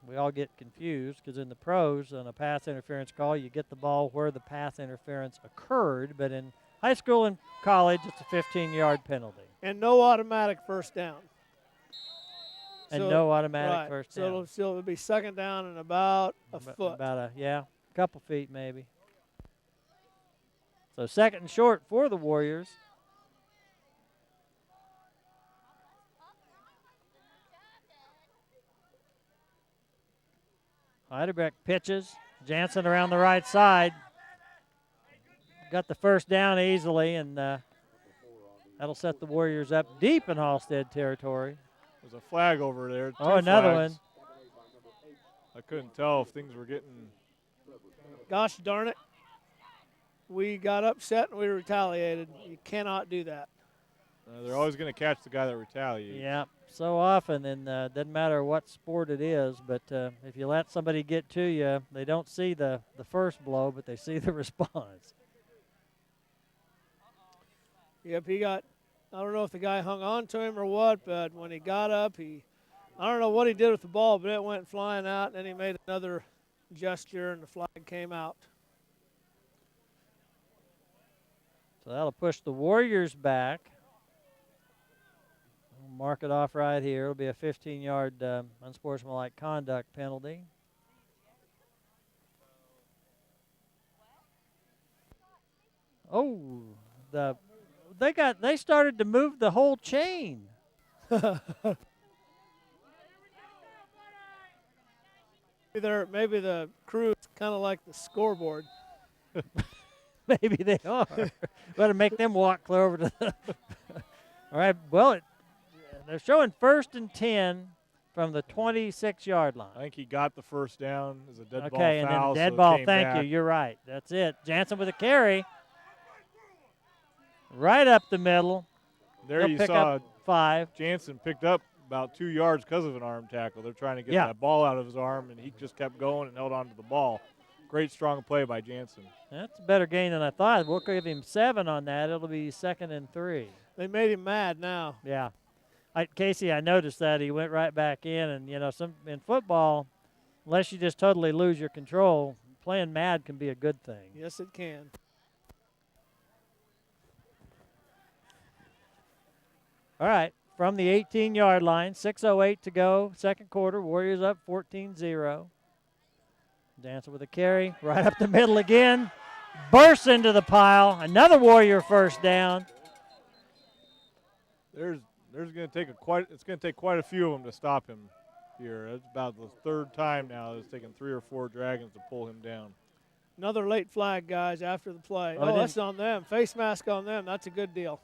we all get confused because in the pros, on a pass interference call, you get the ball where the pass interference occurred. But in high school and college, it's a 15-yard penalty. And no automatic first down. And no automatic first So down. it'll be 2nd down and about a foot. About a couple feet maybe. So 2nd and short for the Warriors. Heidebrecht pitches. Jansen around the right side. Got the first down easily, and that'll set the Warriors up deep in Halstead territory. There's a flag over there. Oh, another one. I couldn't tell if things were getting. Gosh darn it. We got upset and we retaliated. You cannot do that. They're always going to catch the guy that retaliates. Yeah, so often, and doesn't matter what sport it is, but if you let somebody get to you, they don't see the first blow, but they see the response. Yep, I don't know if the guy hung on to him or what, but when he got up, I don't know what he did with the ball, but it went flying out, and then he made another gesture, and the flag came out. So that'll push the Warriors back. We'll mark it off right here. It'll be a 15-yard unsportsmanlike conduct penalty. Oh, they started to move the whole chain. Maybe the crew is kind of like the scoreboard. Maybe they are. Better make them walk clear over to the. All right, well, they're showing 1st and 10 from the 26-yard line. I think he got the first down as a dead ball Okay, and foul. then dead so it ball. came Thank back. you. You're right. That's it. Jansen with a carry. Right up the middle. There They'll you pick saw up 5. Jansen picked up about 2 yards because of an arm tackle. They're trying to get that ball out of his arm, and he just kept going and held on to the ball. Great, strong play by Jansen. That's a better gain than I thought. We'll give him 7 on that. It'll be 2nd and 3. They made him mad now. Yeah. Casey, I noticed that. He went right back in. And, in football, unless you just totally lose your control, playing mad can be a good thing. Yes, it can. All right. From the 18-yard line, 6:08 to go, second quarter. Warriors up 14-0. Jansen with a carry, right up the middle again. Bursts into the pile. Another Warrior first down. There's going to take it's going to take quite a few of them to stop him here. It's about the 3rd time now it's taken 3 or 4 Dragons to pull him down. Another late flag, guys, after the play. Oh, that's on them. Face mask on them. That's a good deal.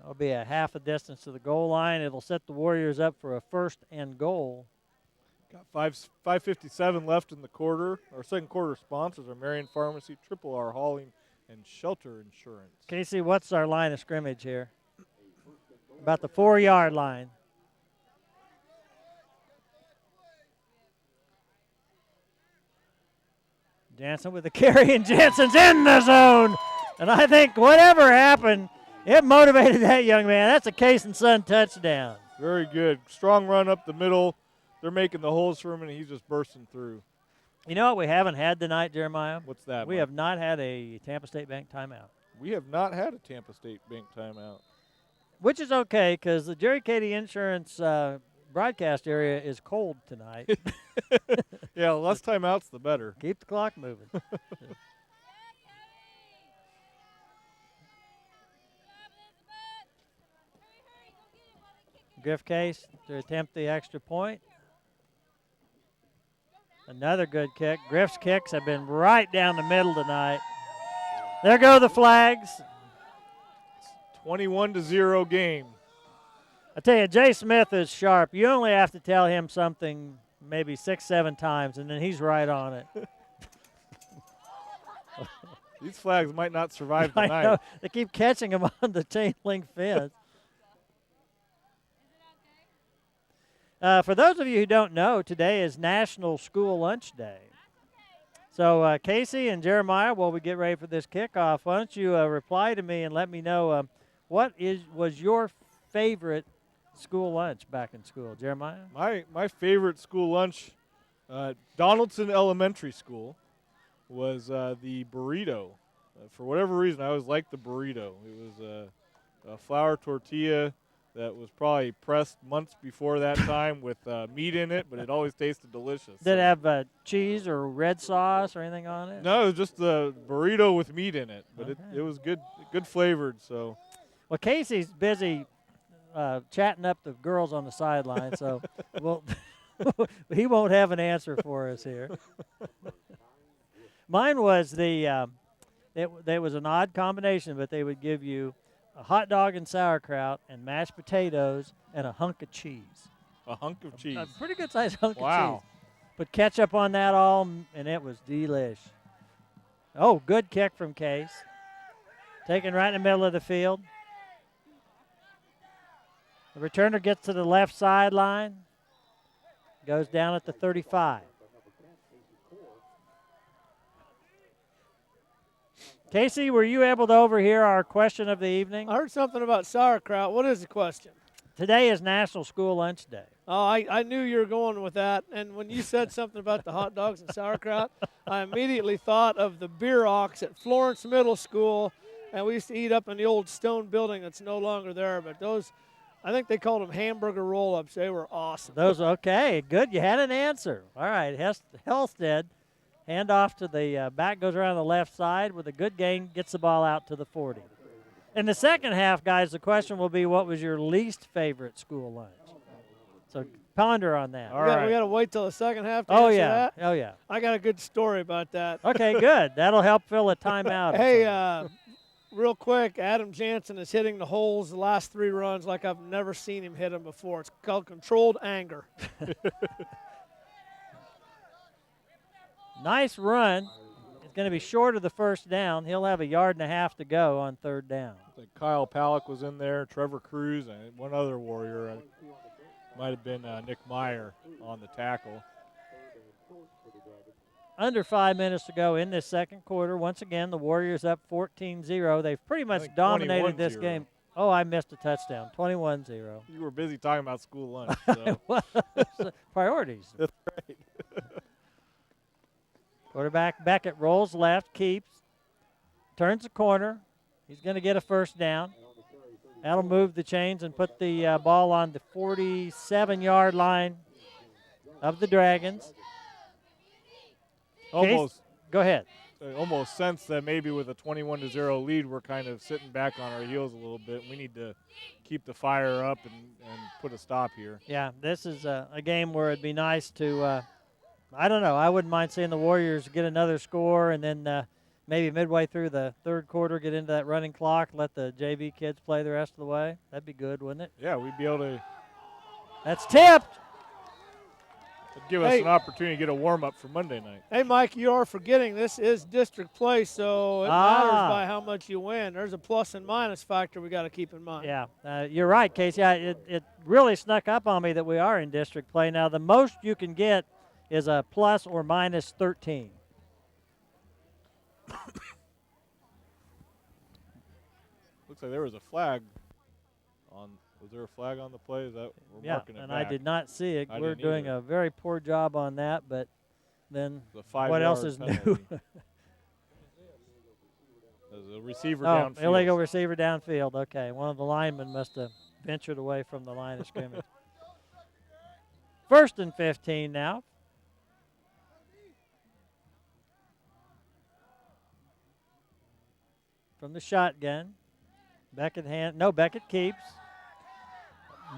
It'll be a half a distance to the goal line. It'll set the Warriors up for a 1st and goal. Got 5:57 left in the quarter. Our second quarter sponsors are Marion Pharmacy, Triple R Hauling, and Shelter Insurance. Casey, what's our line of scrimmage here? About the 4-yard line. Jansen with the carry, and Jansen's in the zone. And I think whatever happened, it motivated that young man. That's a Case and Son touchdown. Very good. Strong run up the middle. They're making the holes for him, and he's just bursting through. You know what we haven't had tonight, Jeremiah? What's that? We Mike? have not had a Tampa State Bank timeout. We have not had a Tampa State Bank timeout. Which is okay because the Jerry Katie Insurance broadcast area is cold tonight. Yeah, less timeouts, the better. Keep the clock moving. Griff Case to attempt the extra point. Another good kick. Griff's kicks have been right down the middle tonight. There go the flags. 21-0 game. I tell you, Jay Smith is sharp. You only have to tell him something maybe 6-7 times, and then he's right on it. These flags might not survive I tonight. know. They keep catching him on the chain link fence. For those of you who don't know, today is National School Lunch Day. So Casey and Jeremiah, while we get ready for this kickoff, why don't you reply to me and let me know what was your favorite school lunch back in school, Jeremiah? My favorite school lunch, Donaldson Elementary School, was the burrito. For whatever reason, I always liked the burrito. It was a flour tortilla that was probably pressed months before that time with meat in it, but it always tasted delicious. Did it have cheese or red sauce or anything on it? No, it was just the burrito with meat in it, but Okay. it was good flavored. So, Well, Casey's busy chatting up the girls on the sideline, so he won't have an answer for us here. Mine was it was an odd combination, but they would give you a hot dog and sauerkraut and mashed potatoes and a hunk of cheese. a hunk of cheese. A pretty good sized hunk of Wow. cheese. Put ketchup on that all, and it was delish. Oh, good kick from Case. Taken right in the middle of the field. The returner gets to the left sideline. Goes down at the 35. Casey, were you able to overhear our question of the evening? I heard something about sauerkraut. What is the question? Today is National School Lunch Day. Oh, I knew you were going with that. And when you said something about the hot dogs and sauerkraut, I immediately thought of the beer ox at Florence Middle School. And we used to eat up in the old stone building that's no longer there. But those, I think they called them hamburger roll-ups. They were awesome. Those, okay, good. You had an answer. All right, Halstead. Hand off to the back, goes around the left side with a good gain, gets the ball out to the 40. In the second half, guys, the question will be, what was your least favorite school lunch? So ponder on that. All right. We got to wait till the second half to Oh, answer yeah. that? Oh, yeah. I got a good story about that. Okay, good. That'll help fill a timeout. Hey, real quick, Adam Jansen is hitting the holes the last 3 runs like I've never seen him hit them before. It's called controlled anger. Nice run. It's going to be short of the first down. He'll have 1.5 yards to go on 3rd down. I think Kyle Palak was in there, Trevor Cruz, and one other Warrior. Might have been Nick Meyer on the tackle. Under 5 minutes to go in this second quarter. Once again, the Warriors up 14-0. They've pretty much think dominated this 21-0. game. Oh, I missed a touchdown. 21-0. You were busy talking about school lunch. So. Priorities. That's right. Quarterback Beckett rolls left, keeps, turns the corner. He's going to get a first down. That'll move the chains and put the ball on the 47-yard line of the Dragons. Almost. Go ahead. I almost sense that maybe with a 21-0 lead, we're kind of sitting back on our heels a little bit. We need to keep the fire up and put a stop here. Yeah, this is a game where it'd be nice to, I don't know, I wouldn't mind seeing the Warriors get another score and then maybe midway through the third quarter, get into that running clock, let the JV kids play the rest of the way. That'd be good, wouldn't it? Yeah, we'd be able to. That's tipped. It'd give us an opportunity to get a warm-up for Monday night. Hey, Mike, you are forgetting this is district play, so it matters by how much you win. There's a plus and minus factor we got to keep in mind. Yeah, you're right, Casey. It really snuck up on me that we are in district play. Now, the most you can get is a plus or minus 13. Looks like there was a flag on. Was there a flag on the play? Is that we're marking it and back. I did not see it. I We're didn't doing either. a very poor job on that, but then The what else is penalty. new? There's a receiver Oh, downfield. illegal receiver downfield. Okay, one of the linemen must have ventured away from the line of scrimmage. 1st and 15 now. From the shotgun. Beckett keeps.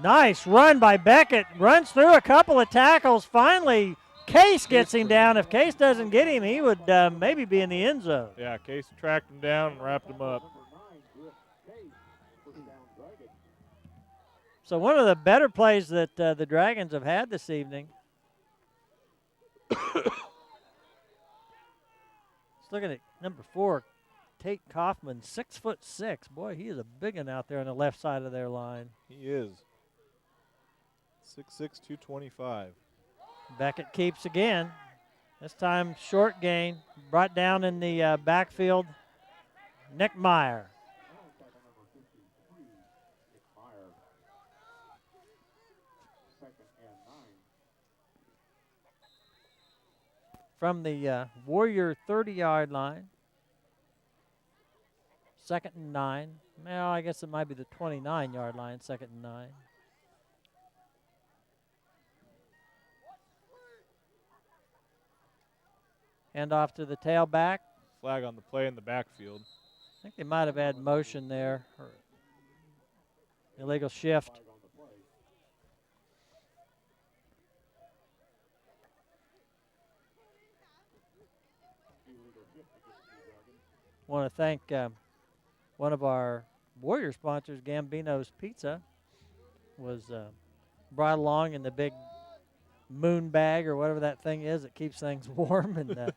Nice run by Beckett. Runs through a couple of tackles. Finally, Case gets him down. If Case doesn't get him, he would maybe be in the end zone. Yeah, Case tracked him down and wrapped him up. So one of the better plays that the Dragons have had this evening. Let's look at it. Number 4, Tate Kaufman, 6'6". Boy, he is a big one out there on the left side of their line. He is. 6'6", 225. Beckett keeps again. This time short gain. Brought down in the backfield. Nick Meyer. From the Warrior 30-yard line. 2nd and 9. Well, I guess it might be the 29-yard line, 2nd and 9. Hand off to the tailback. Flag on the play in the backfield. I think they might have had motion there. Or illegal shift. Want to thank one of our Warrior sponsors, Gambino's Pizza, was brought along in the big moon bag or whatever that thing is that keeps things warm. And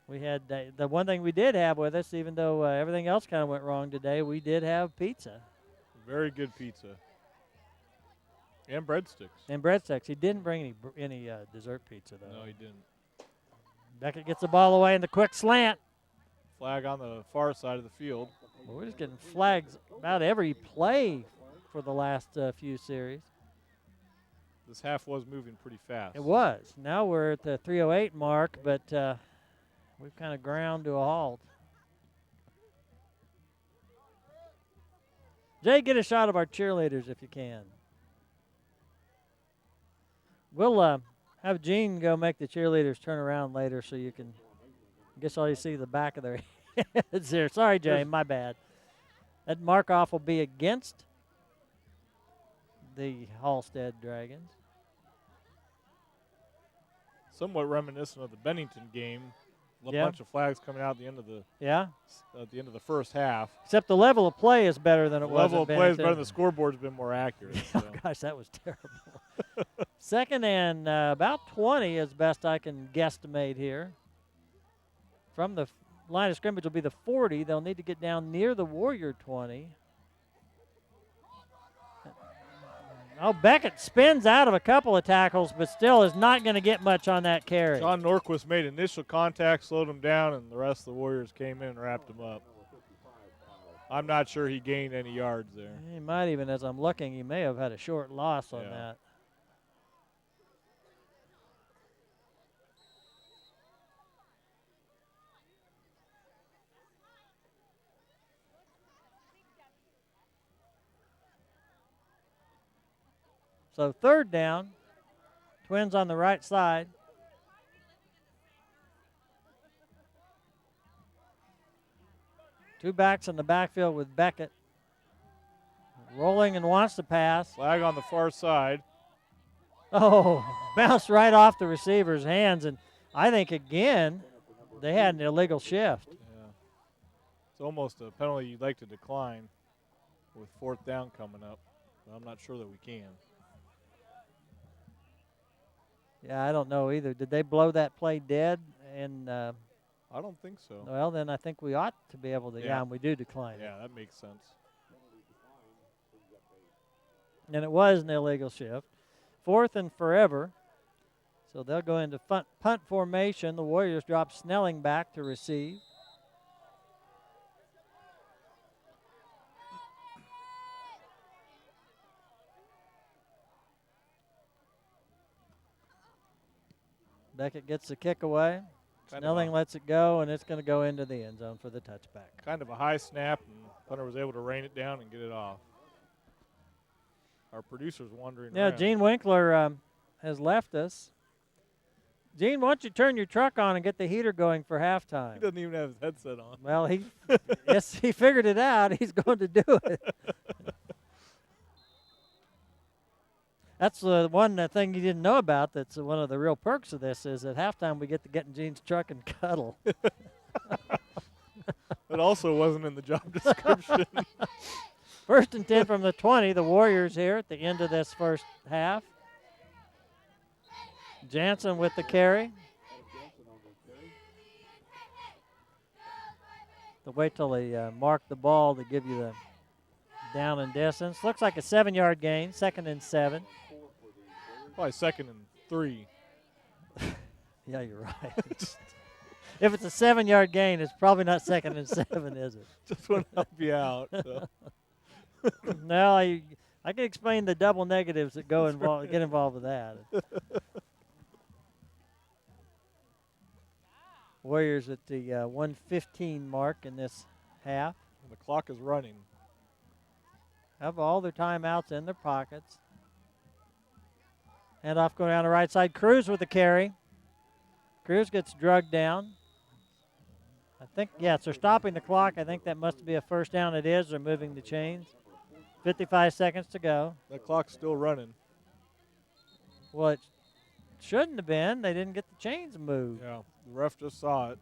we had the one thing we did have with us, even though everything else kind of went wrong today, we did have pizza. Very good pizza. And breadsticks. And breadsticks. He didn't bring any dessert pizza, though. No, he didn't. Beckett gets the ball away in the quick slant. Flag on the far side of the field. Well, we're just getting flags about every play for the last few series. This half was moving pretty fast. It was. Now we're at the 3:08 mark, but we've kind of ground to a halt. Jay, get a shot of our cheerleaders if you can. We'll have Gene go make the cheerleaders turn around later so you can, I guess all you see is the back of their heads there. Sorry, Jay, my bad. That mark-off will be against the Halstead Dragons. Somewhat reminiscent of the Bennington game. A Yeah. bunch of flags coming out at the end of the the first half. Except the level of play is better than it The was. level at of play is better. Bennington. The scoreboard's been more accurate. Oh, So. gosh, that was terrible. 2nd and about 20 as best I can guesstimate here. From the line of scrimmage will be the 40. They'll need to get down near the Warrior 20. Oh, Beckett spins out of a couple of tackles, but still is not going to get much on that carry. John Norquist made initial contact, slowed him down, and the rest of the Warriors came in and wrapped him up. I'm not sure he gained any yards there. He might even, as I'm looking, he may have had a short loss on that. So 3rd down, Twins on the right side. Two backs in the backfield with Beckett. Rolling and wants to pass. Flag on the far side. Oh, bounced right off the receiver's hands. And I think, again, they had an illegal shift. Yeah. It's almost a penalty you'd like to decline with 4th down coming up. But I'm not sure that we can. Yeah, I don't know either. Did they blow that play dead? And I don't think so. well, then I think we ought to be able to. Yeah, and we do decline it. Yeah, that makes sense. And it was an illegal shift. 4th and forever. So they'll go into punt formation. The Warriors drop Snelling back to receive. Beckett gets the kick away. Snelling lets it go, and it's going to go into the end zone for the touchback. Kind of a high snap, and punter was able to rein it down and get it off. Our producer's wandering around. Gene Winkler has left us. Gene, why don't you turn your truck on and get the heater going for halftime? He doesn't even have his headset on. Well, he figured it out. He's going to do it. That's one thing you didn't know about. That's one of the real perks of this is at halftime we get to get in Gene's truck and cuddle. It also wasn't in the job description. 1st and 10 from the 20. The Warriors here at the end of this first half. Jansen with the carry. To wait till they mark the ball to give you the down and distance. Looks like a 7-yard gain, 2nd and 7. Probably 2nd and 3. Yeah, you're right. If it's a 7-yard gain, it's probably not 2nd and 7, is it? Just want to help you out. So. No, I can explain the double negatives that get involved with that. Warriors at the 1:15 mark in this half. And the clock is running. Have all their timeouts in their pockets. Handoff going down the right side. Cruz with the carry. Cruz gets drugged down. I think, yes, they're stopping the clock. I think that must be a first down. It is. They're moving the chains. 55 seconds to go. The clock's still running. Well, it shouldn't have been. They didn't get the chains moved. Yeah, the ref just saw it.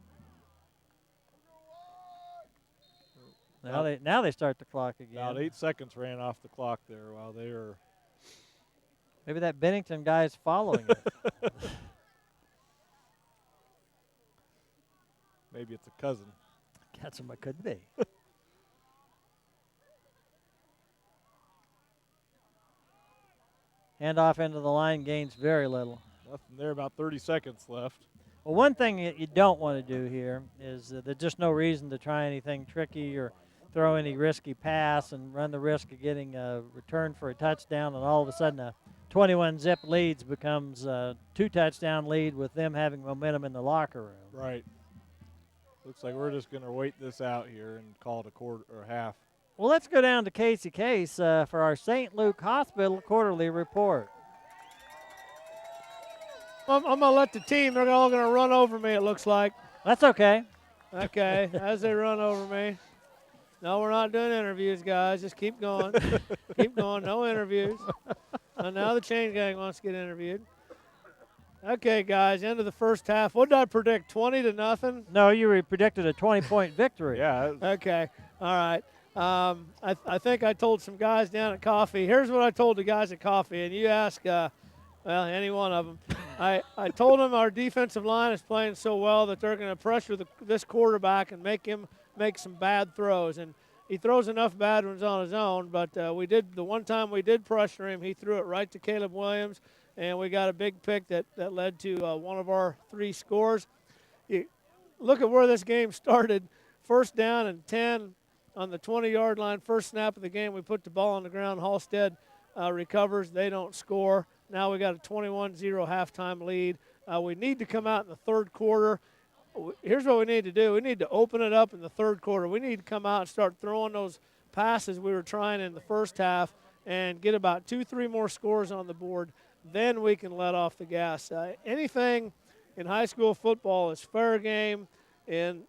Now they start the clock again. About 8 seconds ran off the clock there while they were. Maybe that Bennington guy is following it. Maybe it's a cousin. That's what it could be. Handoff into the line, gains very little. Nothing there, about 30 seconds left. Well, one thing that you don't want to do here is there's just no reason to try anything tricky or throw any risky pass and run the risk of getting a return for a touchdown, and all of a sudden a 21-zip leads becomes a 2-touchdown lead with them having momentum in the locker room. Right. Looks like we're just going to wait this out here and call it a quarter or half. Well, let's go down to Casey Case for our St. Luke Hospital quarterly report. I'm going to let the team, they're all going to run over me, it looks like. That's okay. Okay, as they run over me. No, we're not doing interviews, guys. Just keep going. Keep going. No interviews. And now the chain gang wants to get interviewed. Okay, guys, end of the first half. What did I predict, 20-0? No, you predicted a 20-point victory. Yeah. Okay, all right. I think I told some guys down at Coffee. Here's what I told the guys at Coffee, and you ask, any one of them. I told them our defensive line is playing so well that they're going to pressure this quarterback and make him make some bad throws. And he throws enough bad ones on his own, but the one time we did pressure him, he threw it right to Caleb Williams, and we got a big pick that led to one of our 3 scores. You look at where this game started. First down and 10 on the 20-yard line. First snap of the game, we put the ball on the ground. Halstead recovers. They don't score. Now we got a 21-0 halftime lead. We need to come out in the third quarter. Here's what we need to do. We need to open it up in the third quarter. We need to come out and start throwing those passes we were trying in the first half and get about 2-3 more scores on the board. Then we can let off the gas. Anything in high school football is fair game, and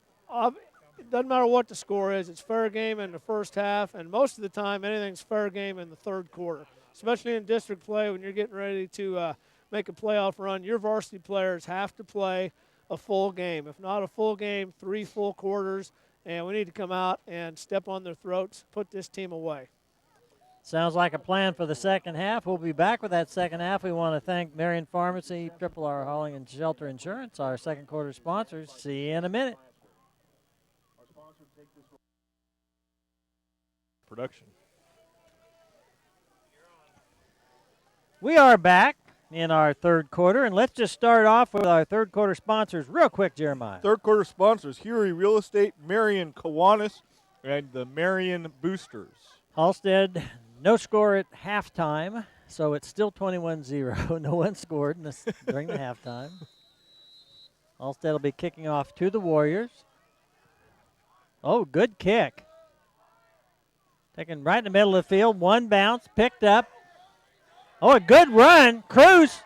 it doesn't matter what the score is. It's fair game in the first half, and most of the time anything's fair game in the third quarter, especially in district play when you're getting ready to make a playoff run. Your varsity players have to play a full game. If not a full game, 3 full quarters, and we need to come out and step on their throats, put this team away. Sounds like a plan for the second half. We'll be back with that second half. We want to thank Marion Pharmacy, Triple R Hauling and Shelter Insurance, our second quarter sponsors. See you in a minute. Production. We are back in our third quarter, and let's just start off with our third quarter sponsors real quick, Jeremiah. Third quarter sponsors, Huey Real Estate, Marion Kiwanis, and the Marion Boosters. Halstead, no score at halftime, so it's still 21-0. No one scored during the halftime. Halstead will be kicking off to the Warriors. Oh, good kick. Taken right in the middle of the field. One bounce, picked up. Oh, a good run. Cruz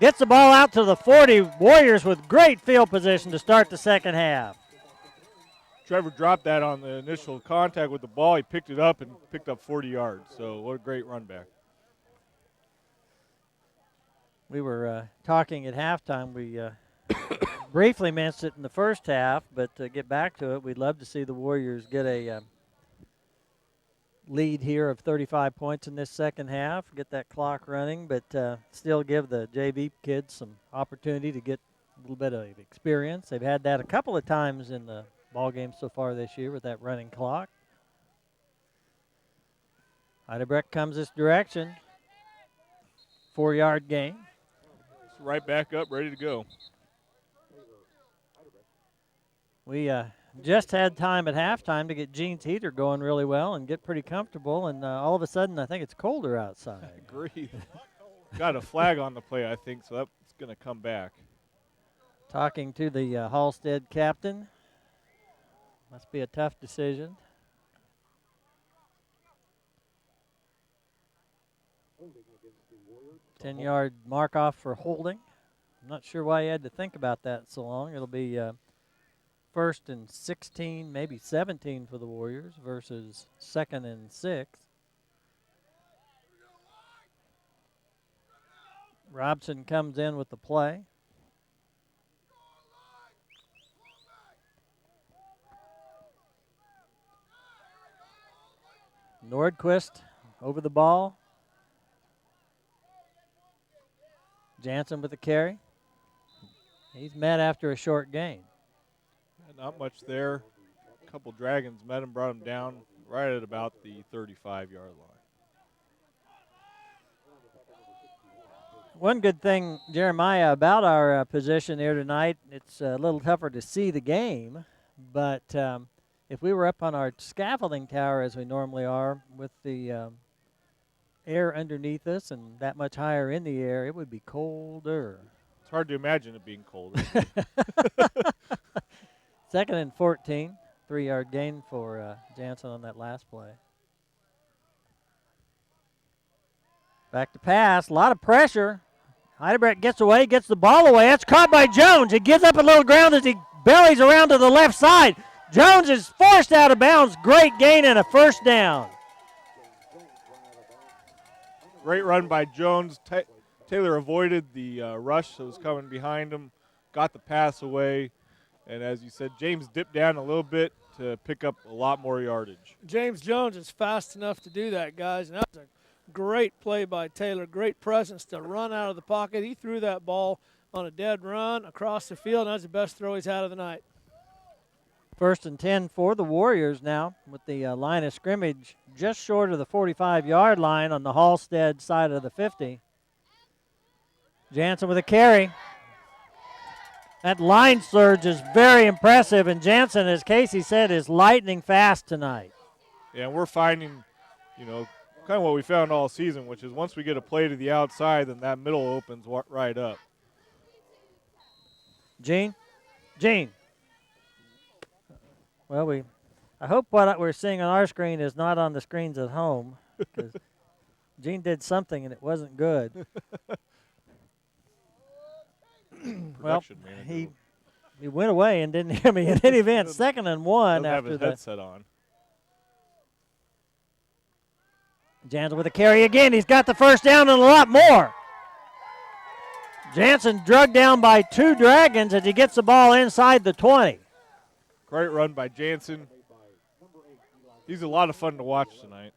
gets the ball out to the 40. Warriors with great field position to start the second half. Trevor dropped that on the initial contact with the ball. He picked it up and picked up 40 yards. So what a great run back. We were talking at halftime. We briefly mentioned it in the first half, but to get back to it, we'd love to see the Warriors get a lead here of 35 points in this second half, get that clock running, but still give the JV kids some opportunity to get a little bit of experience. They've had that a couple of times in the ball game so far this year with that running clock. Heidebrecht comes this direction. 4-yard gain. It's right back up, ready to go. We just had time at halftime to get Gene's heater going really well and get pretty comfortable, and all of a sudden I think it's colder outside. I agree. Got a flag on the play, I think, so that's going to come back. Talking to the Halstead captain. Must be a tough decision. Ten-yard mark-off for holding. I'm not sure why he had to think about that so long. It'll be first and 16, maybe 17 for the Warriors versus second and 6. Robson comes in with the play. Nordquist over the ball. Jansen with the carry. He's met after a short gain. Not much there. A couple Dragons met him, brought him down right at about the 35-yard line. One good thing, Jeremiah, about our position here tonight, it's a little tougher to see the game, but if we were up on our scaffolding tower as we normally are with the air underneath us and that much higher in the air, it would be colder. It's hard to imagine it being colder. Second and 14, 3-yard gain for Jansen on that last play. Back to pass, a lot of pressure. Heidebrecht gets away, gets the ball away. That's caught by Jones. He gives up a little ground as he bellies around to the left side. Jones is forced out of bounds. Great gain and a first down. Great run by Jones. Taylor avoided the rush that was coming behind him, got the pass away, and as you said, James dipped down a little bit to pick up a lot more yardage. James Jones is fast enough to do that, guys, and that was a great play by Taylor. Great presence to run out of the pocket. He threw that ball on a dead run across the field, and that's the best throw he's had of the night. First and 10 for the Warriors now with the line of scrimmage just short of the 45-yard line on the Halstead side of the 50. Jansen with a carry. That line surge is very impressive, and Jansen, as Casey said, is lightning fast tonight. Yeah, and we're finding, kind of what we found all season, which is once we get a play to the outside, then that middle opens right up. Gene. Well, I hope what we're seeing on our screen is not on the screens at home, because Gene did something and it wasn't good. Well, he went away and didn't hear me in any event. Second and 1 Doesn't after have his headset on. Jansen with a carry again. He's got the first down and a lot more. Jansen drugged down by 2 Dragons as he gets the ball inside the 20. Great run by Jansen. He's a lot of fun to watch tonight.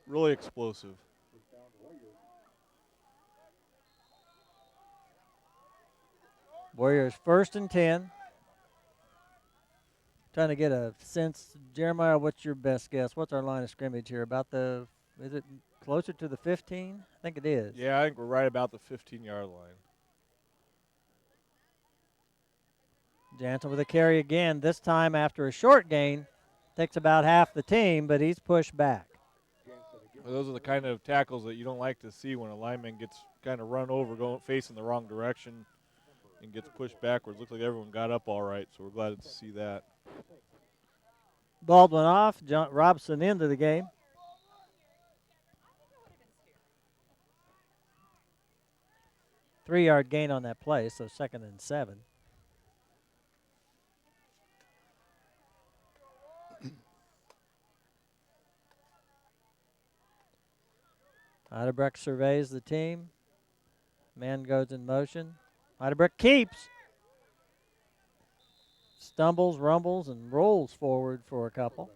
Really explosive. Warriors 1st and 10. Trying to get a sense. Jeremiah, what's your best guess? What's our line of scrimmage here? Is it closer to the 15? I think it is. Yeah, I think we're right about the 15-yard line. Jansen with a carry again, this time after a short gain. Takes about half the team, but he's pushed back. Well, those are the kind of tackles that you don't like to see when a lineman gets kind of run over, facing the wrong direction, and gets pushed backwards. Looks like everyone got up all right, so we're glad to see that. Baldwin off, Robson into the game. Three-yard gain on that play, so 2nd and 7. Heidebrecht surveys the team. Man goes in motion. Heidebrecht keeps. Stumbles, rumbles, and rolls forward for a couple.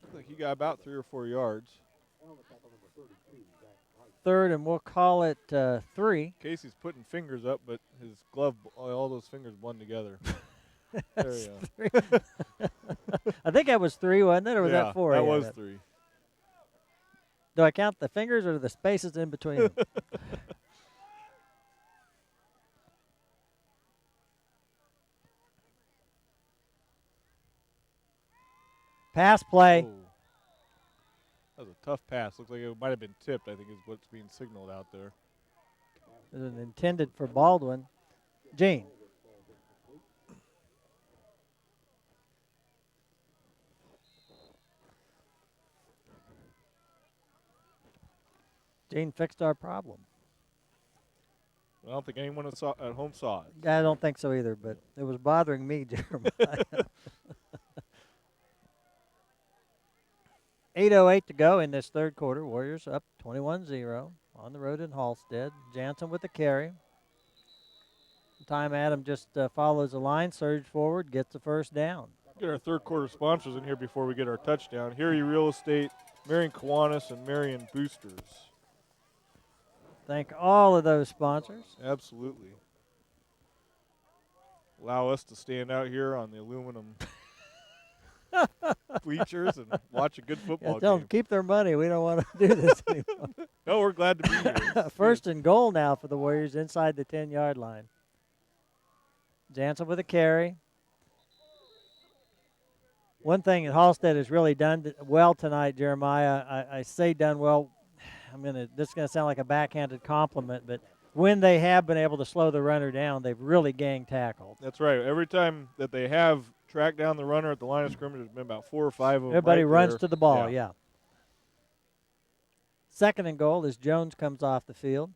Looks like he got about 3 or 4 yards. 3rd, and we'll call it 3. Casey's putting fingers up, but his glove, all those fingers blend together. There you go. I think that was 3, wasn't it, or was yeah, that 4? That was 3. Do I count the fingers or the spaces in between them? Pass play. Oh. That was a tough pass. Looks like it might have been tipped, I think is what's being signaled out there. It was intended for Baldwin. Gene. Gene fixed our problem. I don't think anyone at home saw it. I don't think so either, but it was bothering me, Jeremiah. 8:08 to go in this third quarter. Warriors up 21-0 on the road in Halstead. Jansen with the carry. Time Adam just follows the line, surges forward, gets the first down. Get our third quarter sponsors in here before we get our touchdown. Harry Real Estate, Marion Kiwanis, and Marion Boosters. Thank all of those sponsors. Absolutely. Allow us to stand out here on the aluminum bleachers and watch a good football Tell game. them keep their money. We don't want to do this anymore. No, we're glad to be here. First and goal now for the Warriors inside the 10-yard line. Jansen with a carry. One thing that Halstead has really done well tonight, Jeremiah, I say done well. This is going to sound like a backhanded compliment, but when they have been able to slow the runner down, they've really gang tackled. That's right. Every time that they have tracked down the runner at the line of scrimmage, there's been about 4 or 5 of them. Everybody right runs there. to the ball, yeah. Second and goal as Jones comes off the field.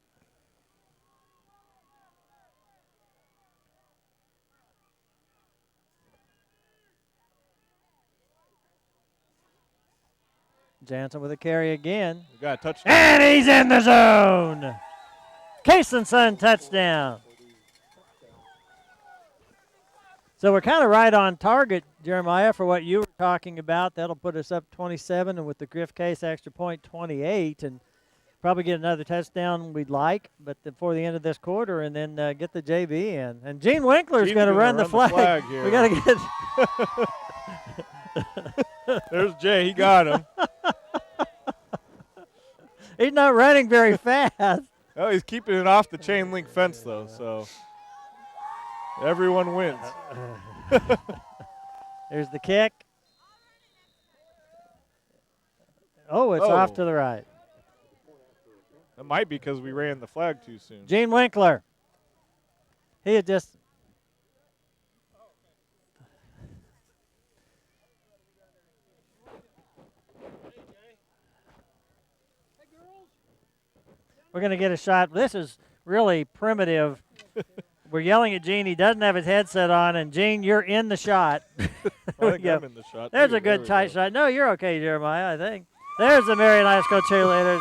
Jansen with a carry again. We got a touchdown. And he's in the zone. Case and Son touchdown. So we're kind of right on target, Jeremiah, for what you were talking about. That'll put us up 27, and with the Griff Case extra point, 28, and probably get another touchdown we'd like, but before the end of this quarter, and then get the JV in. And Gene Winkler's going to run the flag. Here. We got to get. There's Jay. He got him. He's not running very fast. Oh, he's keeping it off the chain link fence, though, so everyone wins. There's the kick. Oh, it's off to the right. That might be because we ran the flag too soon. Gene Winkler. He had just. We're going to get a shot. This is really primitive. We're yelling at Gene. He doesn't have his headset on. And, Gene, you're in the shot. I think I'm in the shot. There's too. a good There tight shot. No, you're okay, Jeremiah, I think. There's the Marion High School cheerleaders.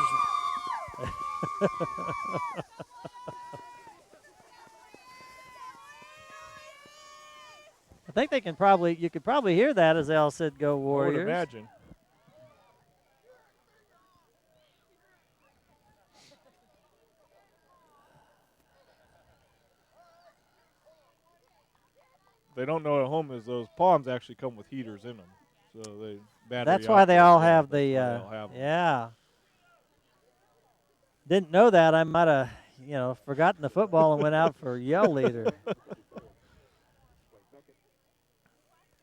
I think they can probably, you could probably hear that as Al said, "Go Warriors." I would imagine. They don't know at home is those palms actually come with heaters in them, so they battery. That's why they all have the. They all have them. Yeah. Didn't know that. I might have, forgotten the football and went out for yell leader.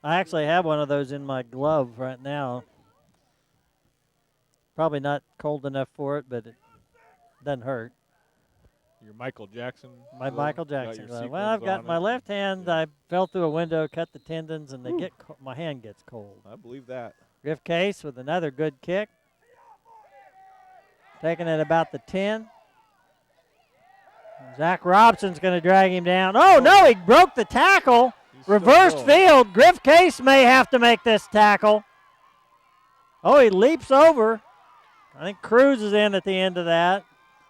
I actually have one of those in my glove right now. Probably not cold enough for it, but it doesn't hurt. Your Michael Jackson. My glove? Michael Got Jackson your glove. Well, I've got sequins my on it. left hand. Yeah. I fell through a window, cut the tendons, and my hand gets cold. I believe that. Griff Case with another good kick. Taking it about the 10. Zach Robson's going to drag him down. Oh, no, he broke the tackle. He's still Reversed going. field. Griff Case may have to make this tackle. Oh, he leaps over. I think Cruz is in at the end of that.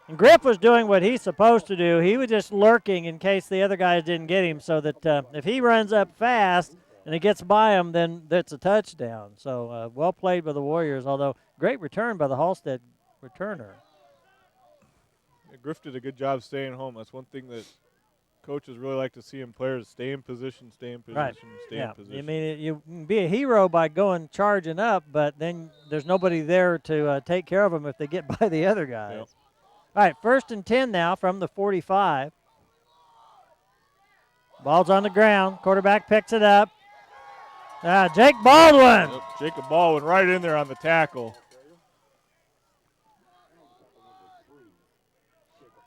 And Griff was doing what he's supposed to do. He was just lurking in case the other guys didn't get him, so that if he runs up fast and he gets by him, then that's a touchdown. So well played by the Warriors, although great return by the Halstead returner. Yeah, Griff did a good job staying home. That's one thing that coaches really like to see in players: stay in position, stay in position, Right. stay in position. I mean, you can be a hero by going charging up, but then there's nobody there to take care of them if they get by the other guys. Yep. All right, 1st and 10 now from the 45. Ball's on the ground. Quarterback picks it up. Jake Baldwin. Yep, Jacob Baldwin right in there on the tackle.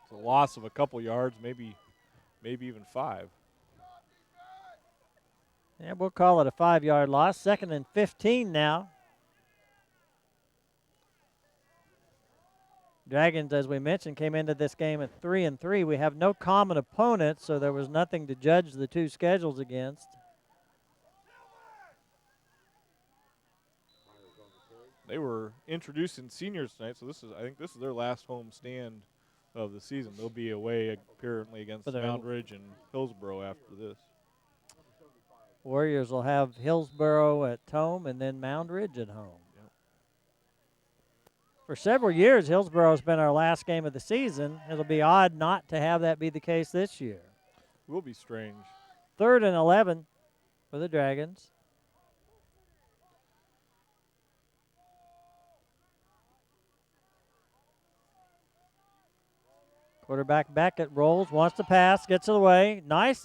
It's a loss of a couple yards, maybe even 5. Yeah, we'll call it a 5-yard loss. 2nd and 15 now. Dragons, as we mentioned, came into this game at 3-3. We have no common opponent, so there was nothing to judge the two schedules against. They were introducing seniors tonight, so I think this is their last home stand of the season. They'll be away apparently against Mount Ridge and Hillsboro after this. Warriors will have Hillsboro at home and then Mound Ridge at home. Yep. For several years, Hillsboro has been our last game of the season. It'll be odd not to have that be the case this year. It will be strange. 3rd and 11 for the Dragons. Quarterback Beckett rolls, wants to pass, gets it away. Nice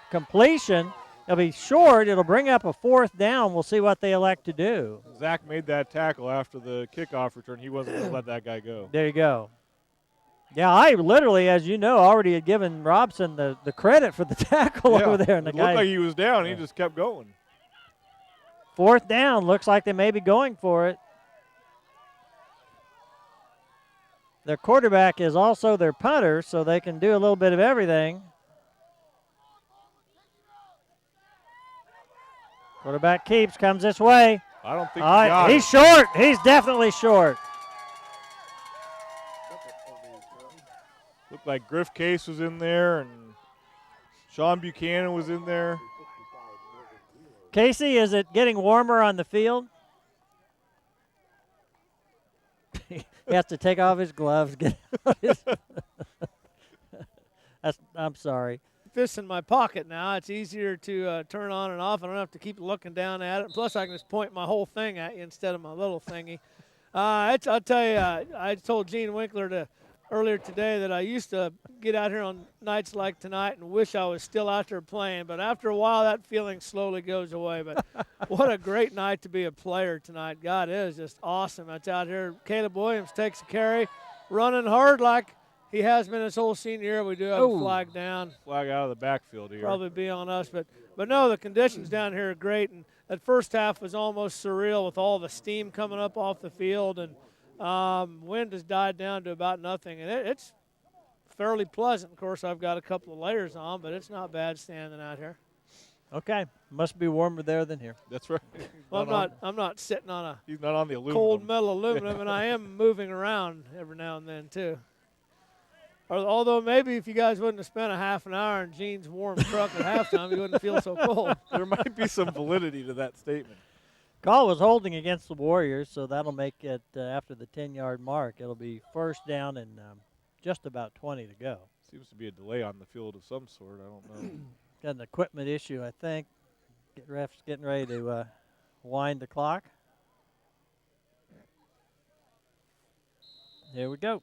completion. It'll be short. It'll bring up a 4th down. We'll see what they elect to do. Zach made that tackle after the kickoff return. He wasn't going to let that guy go. There you go. Yeah, I literally, as you know, already had given Robson the credit for the tackle over there. And it looked like he was down. He just kept going. 4th down. Looks like they may be going for it. Their quarterback is also their punter, so they can do a little bit of everything. Quarterback keeps, comes this way. I don't think he got he's it. short. He's definitely short. Looked like Griff Case was in there and Sean Buchanan was in there. Casey, is it getting warmer on the field? He has to take off his gloves. Get out I'm sorry. This in my pocket now. It's easier to turn on and off. I don't have to keep looking down at it. Plus, I can just point my whole thing at you instead of my little thingy. I'll tell you, I told Gene Winkler earlier today that I used to get out here on nights like tonight and wish I was still out there playing. But after a while, that feeling slowly goes away. But what a great night to be a player tonight. God, it is just awesome. It's out here. Caleb Williams takes a carry, running hard like he has been his whole senior year. We do have a flag down. Flag out of the backfield here. Probably be on us. But no, the conditions down here are great. And that first half was almost surreal with all the steam coming up off the field. And wind has died down to about nothing, and it's fairly pleasant. Of course, I've got a couple of layers on, but it's not bad standing out here. Okay, must be warmer there than here. That's right. Well, I'm not sitting on He's not on the aluminum. cold metal aluminum, and I am moving around every now and then too. Although maybe if you guys wouldn't have spent a half an hour in Gene's warm truck at halftime, you wouldn't feel so cold. There might be some validity to that statement. Call was holding against the Warriors, so that'll make it after the 10-yard mark. It'll be first down and just about 20 to go. Seems to be a delay on the field of some sort. I don't know. Got an equipment issue, I think. Ref's getting ready to wind the clock. Here we go.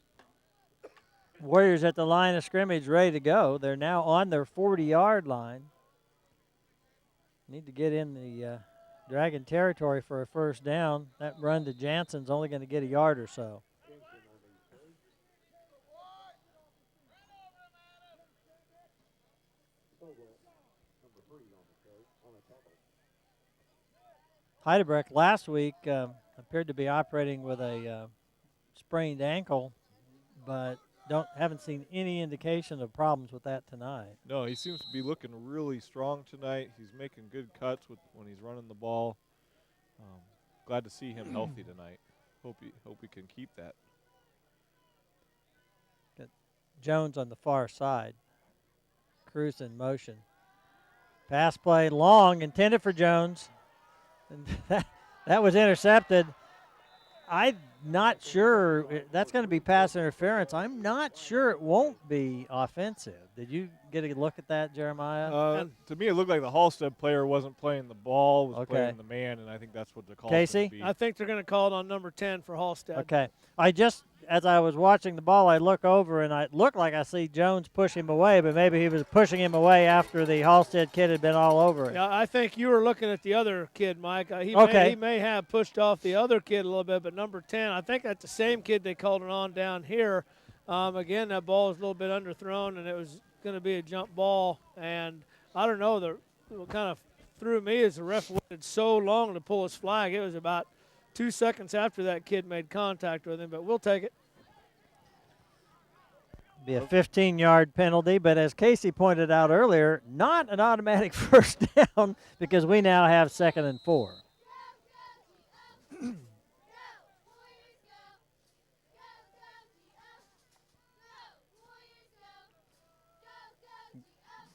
Warriors at the line of scrimmage ready to go. They're now on their 40-yard line. Need to get in the Dragon territory for a first down. That run to Jansen's only going to get a yard or so. Heidebrecht last week appeared to be operating with a sprained ankle, but haven't seen any indication of problems with that tonight. No, he seems to be looking really strong tonight. He's making good cuts when he's running the ball. Glad to see him healthy tonight. Hope we can keep that. Got Jones on the far side. Cruz in motion. Pass play long, intended for Jones. And that was intercepted. I'm not sure that's going to be pass interference. I'm not sure it won't be offensive. Did you get a look at that, Jeremiah? To me, it looked like the Halstead player wasn't playing the ball, was Okay. playing the man, and I think that's what the call Casey? be. I think they're going to call it on number 10 for Halstead. Okay. As I was watching the ball, I look over and it looked like I see Jones push him away, but maybe he was pushing him away after the Halstead kid had been all over it. Yeah, I think you were looking at the other kid, Mike. He may have pushed off the other kid a little bit, but number 10, I think that's the same kid they called it on down here. Again, that ball was a little bit underthrown, and it was going to be a jump ball. And I don't know, what kind of threw me is the ref waited so long to pull his flag. It was about 2 seconds after that kid made contact with him, but we'll take it. Be a 15-yard penalty, but as Casey pointed out earlier, not an automatic first down because we now have 2nd and 4.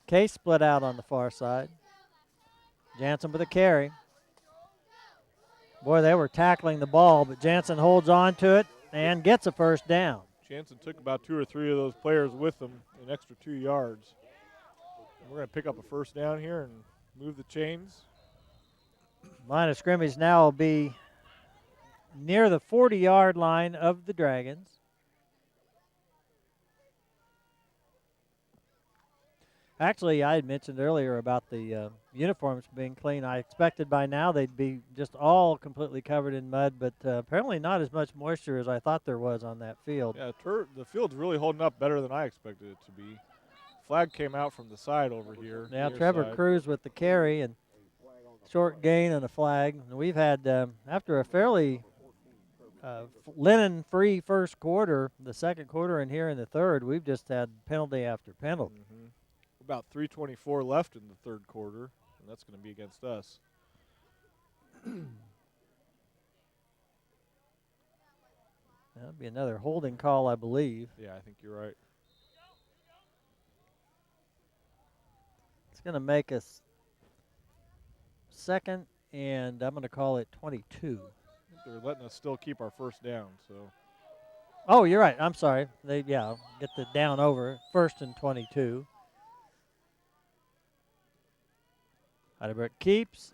Case split out on the far side. Jansen with a carry. Boy, they were tackling the ball, but Jansen holds on to it and gets a first down. Jansen took about 2 or 3 of those players with him, an extra 2 yards. And we're going to pick up a first down here and move the chains. Line of scrimmage now will be near the 40-yard line of the Dragons. Actually, I had mentioned earlier about the uniforms being clean. I expected by now they'd be just all completely covered in mud, but apparently not as much moisture as I thought there was on that field. Yeah, the field's really holding up better than I expected it to be. Flag came out from the side over here. Now Trevor Cruz with the carry and short gain and a flag. And we've had, after a fairly linen-free first quarter, the second quarter and here in the third, we've just had penalty after penalty. Mm-hmm. About 3:24 left in the third quarter, and that's going to be against us. That'll be another holding call, I believe. Yeah, I think you're right. It's going to make us 2nd, and I'm going to call it 22. They're letting us still keep our first down, so. Oh, you're right. I'm sorry. Get the down over. 1st and 22. Heidebrecht keeps.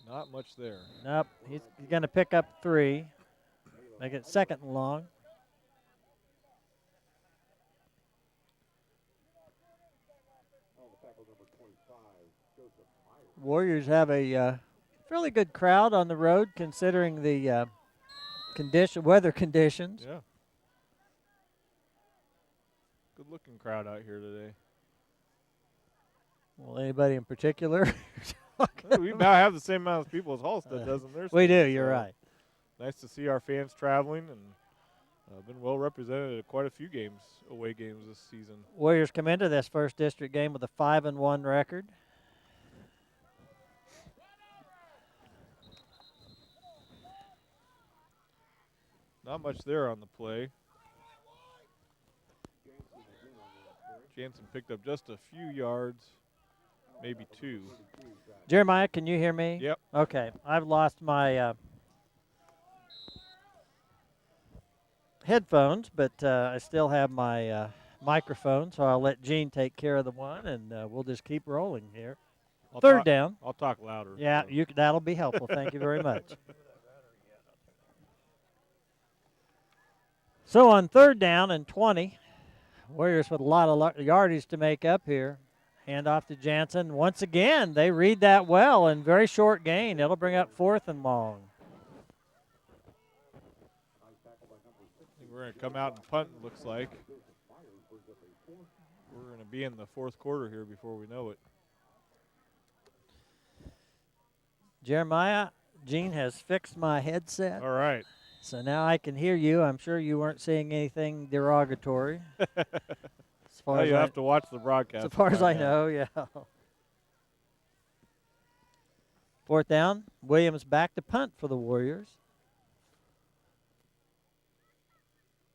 Not much there. Nope. He's going to pick up 3. Make it 2nd and long. Warriors have a fairly good crowd on the road considering the weather conditions. Yeah. Good-looking crowd out here today. Well, anybody in particular? We now have the same amount of people as Halstead does in their We do, season, you're so right. Nice to see our fans traveling and been well represented at quite a few away games this season. Warriors come into this first district game with a 5-1 record. Not much there on the play. Jansen picked up just a few yards, maybe 2. Jeremiah, can you hear me? Yep. Okay. I've lost my headphones, but I still have my microphone, so I'll let Gene take care of the one, and we'll just keep rolling here. Third down. I'll talk louder. Yeah, So. that'll be helpful. Thank you very much. So on 3rd down and 20, Warriors with a lot of yardage to make up here. Hand off to Jansen. Once again, they read that well and very short gain. It'll bring up 4th and long. We're going to come out and punt, it looks like. We're going to be in the 4th quarter here before we know it. Jeremiah, Gene has fixed my headset. All right. So now I can hear you. I'm sure you weren't saying anything derogatory. As far as you I have to watch the broadcast. As far as I know, yeah. 4th down. Williams back to punt for the Warriors.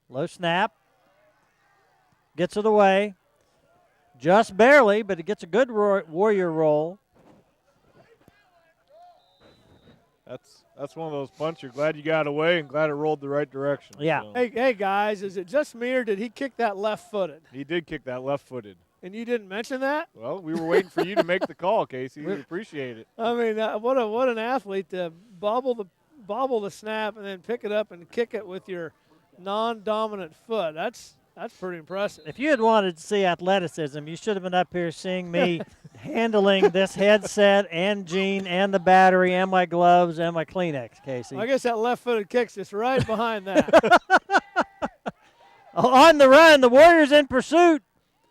Low snap. Gets it away. Just barely, but it gets a good Warrior roll. That's one of those punts you're glad you got away and glad it rolled the right direction. Yeah. So. Hey, guys, is it just me or did he kick that left-footed? He did kick that left-footed. And you didn't mention that? Well, we were waiting for you to make the call, Casey. We appreciate it. I mean, what an athlete to bobble the snap and then pick it up and kick it with your non-dominant foot. That's pretty impressive. If you had wanted to see athleticism, you should have been up here seeing me handling this headset and Gene and the battery and my gloves and my Kleenex, Casey. I guess that left-footed kick's just right behind that. On the run, the Warriors in pursuit.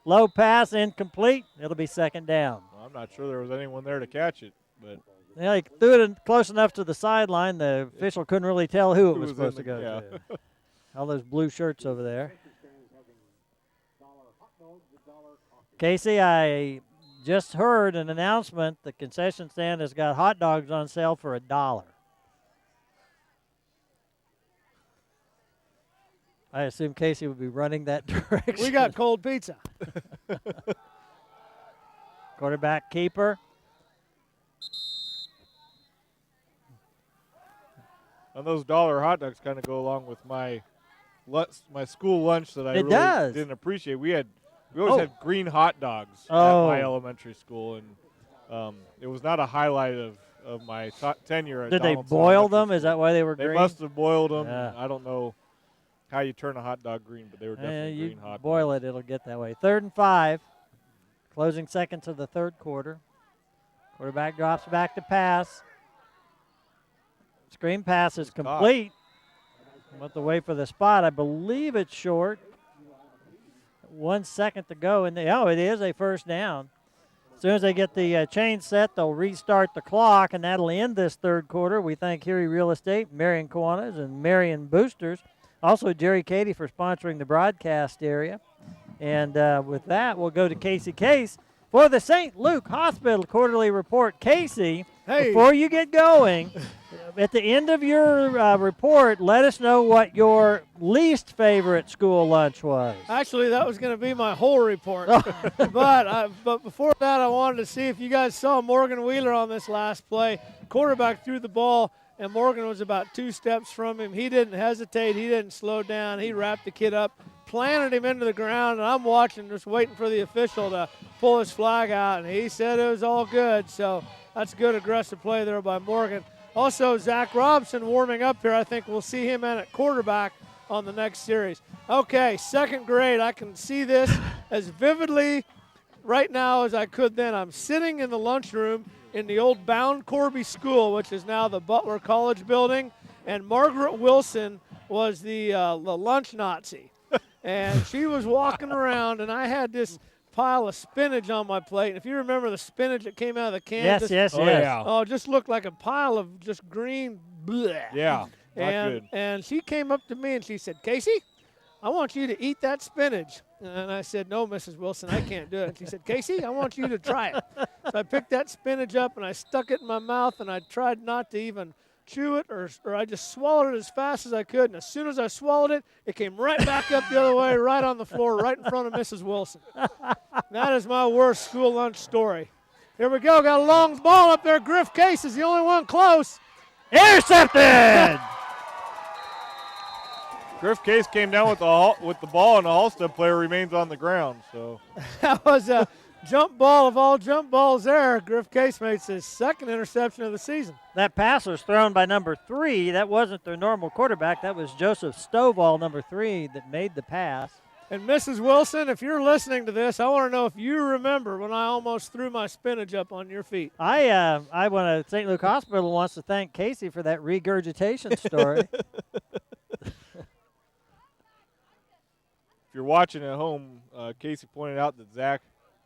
Low pass, incomplete. It'll be 2nd down. Well, I'm not sure there was anyone there to catch it, but Yeah, he threw it in close enough to the sideline. The official couldn't really tell who it was supposed to go to. All those blue shirts over there. Casey, I just heard an announcement. The concession stand has got hot dogs on sale for $1. I assume Casey would be running that direction. We got cold pizza. Quarterback keeper. And those dollar hot dogs kind of go along with my school lunch that I really didn't appreciate. We always had green hot dogs at my elementary school, and it was not a highlight of my tenure at Did they Donaldson boil Elementary them? School. Is that why they were green? They must have boiled them. Yeah. I don't know how you turn a hot dog green, but they were definitely green hot dogs. Boil it, it'll get that way. 3rd and 5. Closing seconds of the 3rd quarter. Quarterback drops back to pass. Screen pass is complete. About to wait for the spot. I believe it's short. 1 second to go. And it is a 1st down. As soon as they get the chain set, they'll restart the clock, and that'll end this 3rd quarter. We thank Huey Real Estate, Marion Kiwanis, and Marion Boosters. Also, Jerry Cady for sponsoring the broadcast area. And with that, we'll go to Casey Case for the St. Luke Hospital Quarterly Report. Casey, before you get going, at the end of your report, let us know what your least favorite school lunch was. Actually, that was going to be my whole report. But before that, I wanted to see if you guys saw Morgan Wheeler on this last play. Quarterback threw the ball, and Morgan was about 2 steps from him. He didn't hesitate. He didn't slow down. He wrapped the kid up, planted him into the ground, and I'm watching, just waiting for the official to pull his flag out, and he said it was all good. So that's good aggressive play there by Morgan. Also, Zach Robson warming up here. I think we'll see him in at quarterback on the next series. Okay, 2nd grade. I can see this as vividly right now as I could then. I'm sitting in the lunchroom in the old Bound Corby School, which is now the Butler College building, and Margaret Wilson was the lunch Nazi. And she was walking around, and I had this pile of spinach on my plate. And if you remember the spinach that came out of the can. Yes. Oh, it just looked like a pile of just green bleh. Yeah, not good. And she came up to me and she said, Casey, I want you to eat that spinach. And I said, no, Mrs. Wilson, I can't do it. And she said, Casey, I want you to try it. So I picked that spinach up and I stuck it in my mouth, and I tried not to even chew it, or I just swallowed it as fast as I could. And as soon as I swallowed it, it came right back up the other way, right on the floor, right in front of Mrs. Wilson. That is my worst school lunch story. Here we go. Got a long ball up there. Griff Case is the only one close. Intercepted! Griff Case came down with the ball, and the Halstead player remains on the ground. So That was a jump ball of all jump balls there. Griff Case makes his second interception of the season. That pass was thrown by number 3. That wasn't their normal quarterback. That was Joseph Stovall, number 3, that made the pass. And Mrs. Wilson, if you're listening to this, I want to know if you remember when I almost threw my spinach up on your feet. I want to. St. Luke Hospital wants to thank Casey for that regurgitation story. if you're watching at home, Casey pointed out that Zach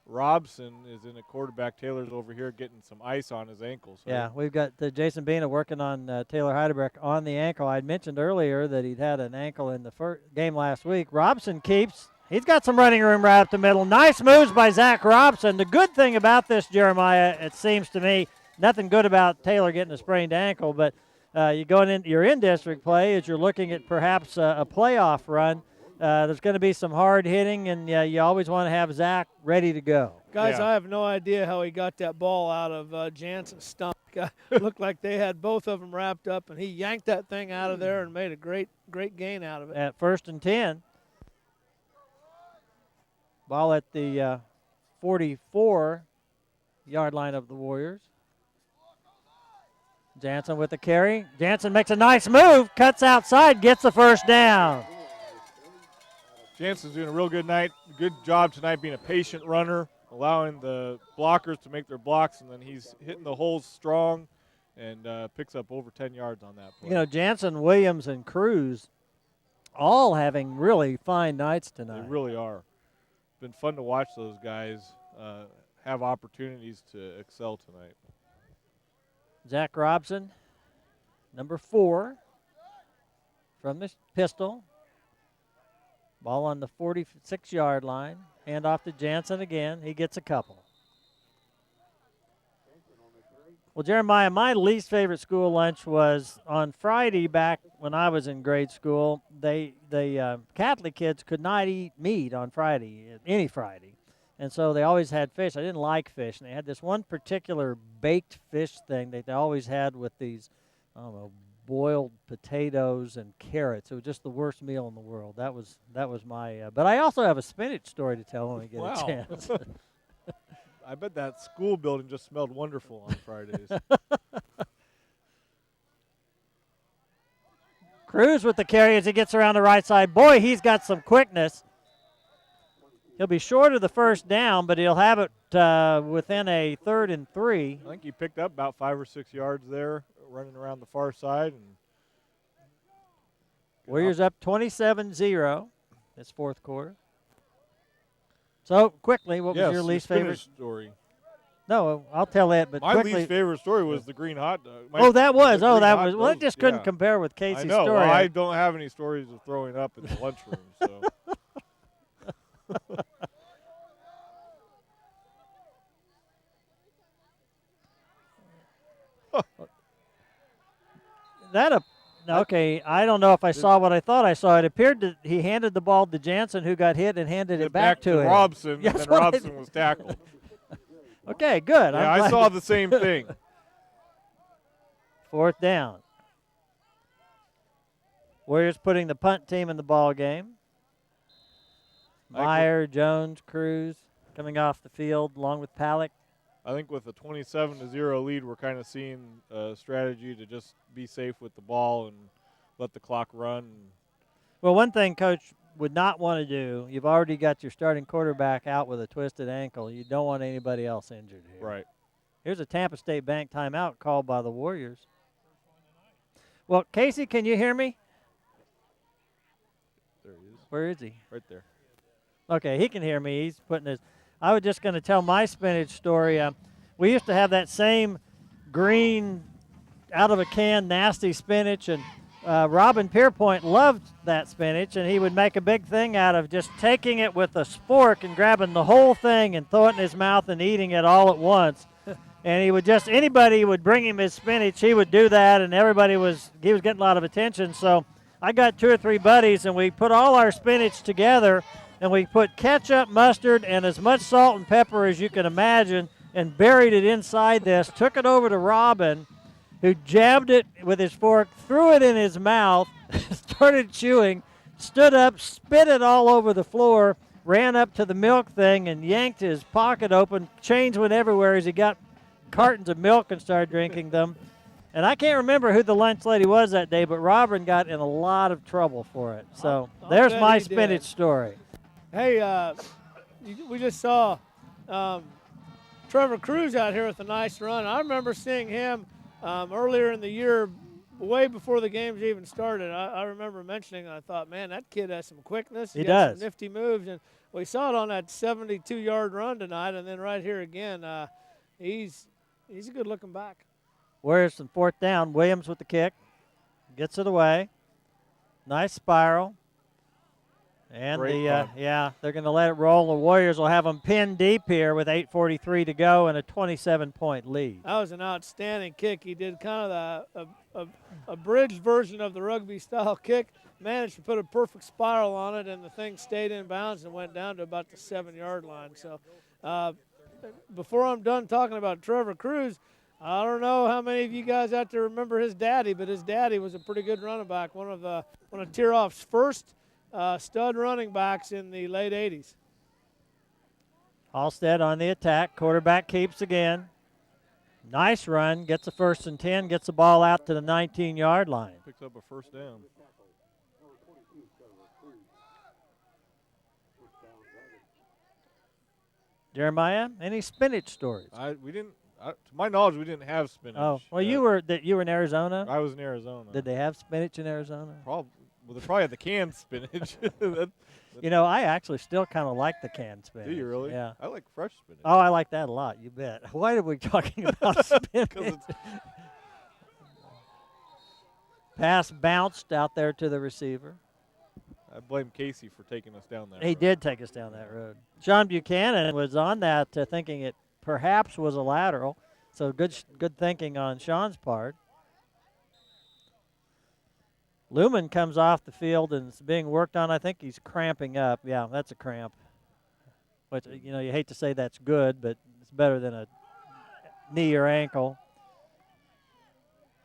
Robson is in a quarterback. Taylor's over here getting some ice on his ankle. So. Yeah, we've got Jason Bena working on Taylor Heidelberg on the ankle. I mentioned earlier that he'd had an ankle in the first game last week. Robson keeps. He's got some running room right up the middle. Nice moves by Zach Robson. The good thing about this, Jeremiah, it seems to me, nothing good about Taylor getting a sprained ankle, but you're in district play as you're looking at perhaps a playoff run. There's going to be some hard hitting, and you always want to have Zach ready to go. Guys, Yeah. I have no idea how he got that ball out of Jansen's stomach. Looked like they had both of them wrapped up, and he yanked that thing out of there and made a great gain out of it. At 1st and 10. Ball at the 44-yard line of the Warriors. Jansen with the carry. Jansen makes a nice move, cuts outside, gets the first down. Jansen's doing a real good job tonight being a patient runner, allowing the blockers to make their blocks, and then he's hitting the holes strong and picks up over 10 yards on that play. You know, Jansen, Williams, and Cruz all having really fine nights tonight. They really are. Been fun to watch those guys have opportunities to excel tonight. Zach Robson, number 4, from the pistol. Ball on the 46-yard line. Hand off to Jansen again. He gets a couple. Well, Jeremiah, my least favorite school lunch was on Friday back when I was in grade school. The Catholic kids could not eat meat on Friday, any Friday. And so they always had fish. I didn't like fish. And they had this one particular baked fish thing that they always had with these, I don't know, boiled potatoes and carrots. It was just the worst meal in the world. That was my. But I also have a spinach story to tell when we get a chance. I bet that school building just smelled wonderful on Fridays. Cruz with the carry as he gets around the right side. Boy, he's got some quickness. He'll be short of the first down, but he'll have it within a 3rd and 3. I think he picked up about 5 or 6 yards there, running around the far side. And Warriors up 27-0 this fourth quarter. So, quickly, what was your least favorite story? No, I'll tell it, but my quickly. least favorite story was the green hot dog. That was. Well, it just couldn't compare with Casey's I know. story. Well, I don't have any stories of throwing up in the lunchroom, so. Okay, I don't know if I saw what I thought I saw. It appeared that he handed the ball to Jansen, who got hit and handed it back to him. Robson, Yes, and then Robson was tackled. Okay, good. Yeah, I saw the same thing. 4th down. Warriors putting the punt team in the ball game. Meyer, Jones, Cruz coming off the field along with Palak. I think with a 27-0 lead, we're kind of seeing a strategy to just be safe with the ball and let the clock run. Well, one thing Coach would not want to do, you've already got your starting quarterback out with a twisted ankle. You don't want anybody else injured here. Right. Here's a Tampa State Bank timeout called by the Warriors. Well, Casey, can you hear me? There he is. Where is he? Right there. Okay, he can hear me. He's putting his. I was just going to tell my spinach story. We used to have that same green, out of a can, nasty spinach, and Robin Pierpoint loved that spinach, and he would make a big thing out of just taking it with a spork and grabbing the whole thing and throw it in his mouth and eating it all at once. And he would just, anybody would bring him his spinach, he would do that, and he was getting a lot of attention. So I got 2 or 3 buddies, and we put all our spinach together, and we put ketchup, mustard, and as much salt and pepper as you can imagine, and buried it inside this, took it over to Robin, who jabbed it with his fork, threw it in his mouth, started chewing, stood up, spit it all over the floor, ran up to the milk thing and yanked his pocket open. Change went everywhere as he got cartons of milk and started drinking them. And I can't remember who the lunch lady was that day, but Robin got in a lot of trouble for it. So there's my spinach story. Hey, we just saw Trevor Cruz out here with a nice run. I remember seeing him earlier in the year, way before the games even started. I remember mentioning, I thought, man, that kid has some quickness. He does. Some nifty moves. And we saw it on that 72-yard run tonight, and then right here again, he's a good-looking back. Warriors from 4th down. Williams with the kick. Gets it away. Nice spiral. And they're going to let it roll. The Warriors will have them pinned deep here with 8:43 to go and a 27-point lead. That was an outstanding kick. He did kind of a bridge version of the rugby-style kick. Managed to put a perfect spiral on it, and the thing stayed in bounds and went down to about the 7-yard line. So before I'm done talking about Trevor Cruz, I don't know how many of you guys out there remember his daddy, but his daddy was a pretty good running back, one of Tiroff's first stud running backs in the late 80s. Halstead on the attack. Quarterback keeps again. Nice run. Gets a 1st and 10. Gets the ball out to the 19-yard line. Picks up a first down. Jeremiah, any spinach stories? To my knowledge, we didn't have spinach. Oh, well, you were in Arizona? I was in Arizona. Did they have spinach in Arizona? Probably. Well, they probably had the canned spinach. I actually still kind of like the canned spinach. Do you really? Yeah. I like fresh spinach. Oh, I like that a lot. You bet. Why are we talking about spinach? Pass bounced out there to the receiver. I blame Casey for taking us down that road. He did take us down that road. Sean Buchanan was on that thinking it perhaps was a lateral. So good thinking on Sean's part. Lumen comes off the field and is being worked on. I think he's cramping up. Yeah, that's a cramp. Which, you hate to say that's good, but it's better than a knee or ankle.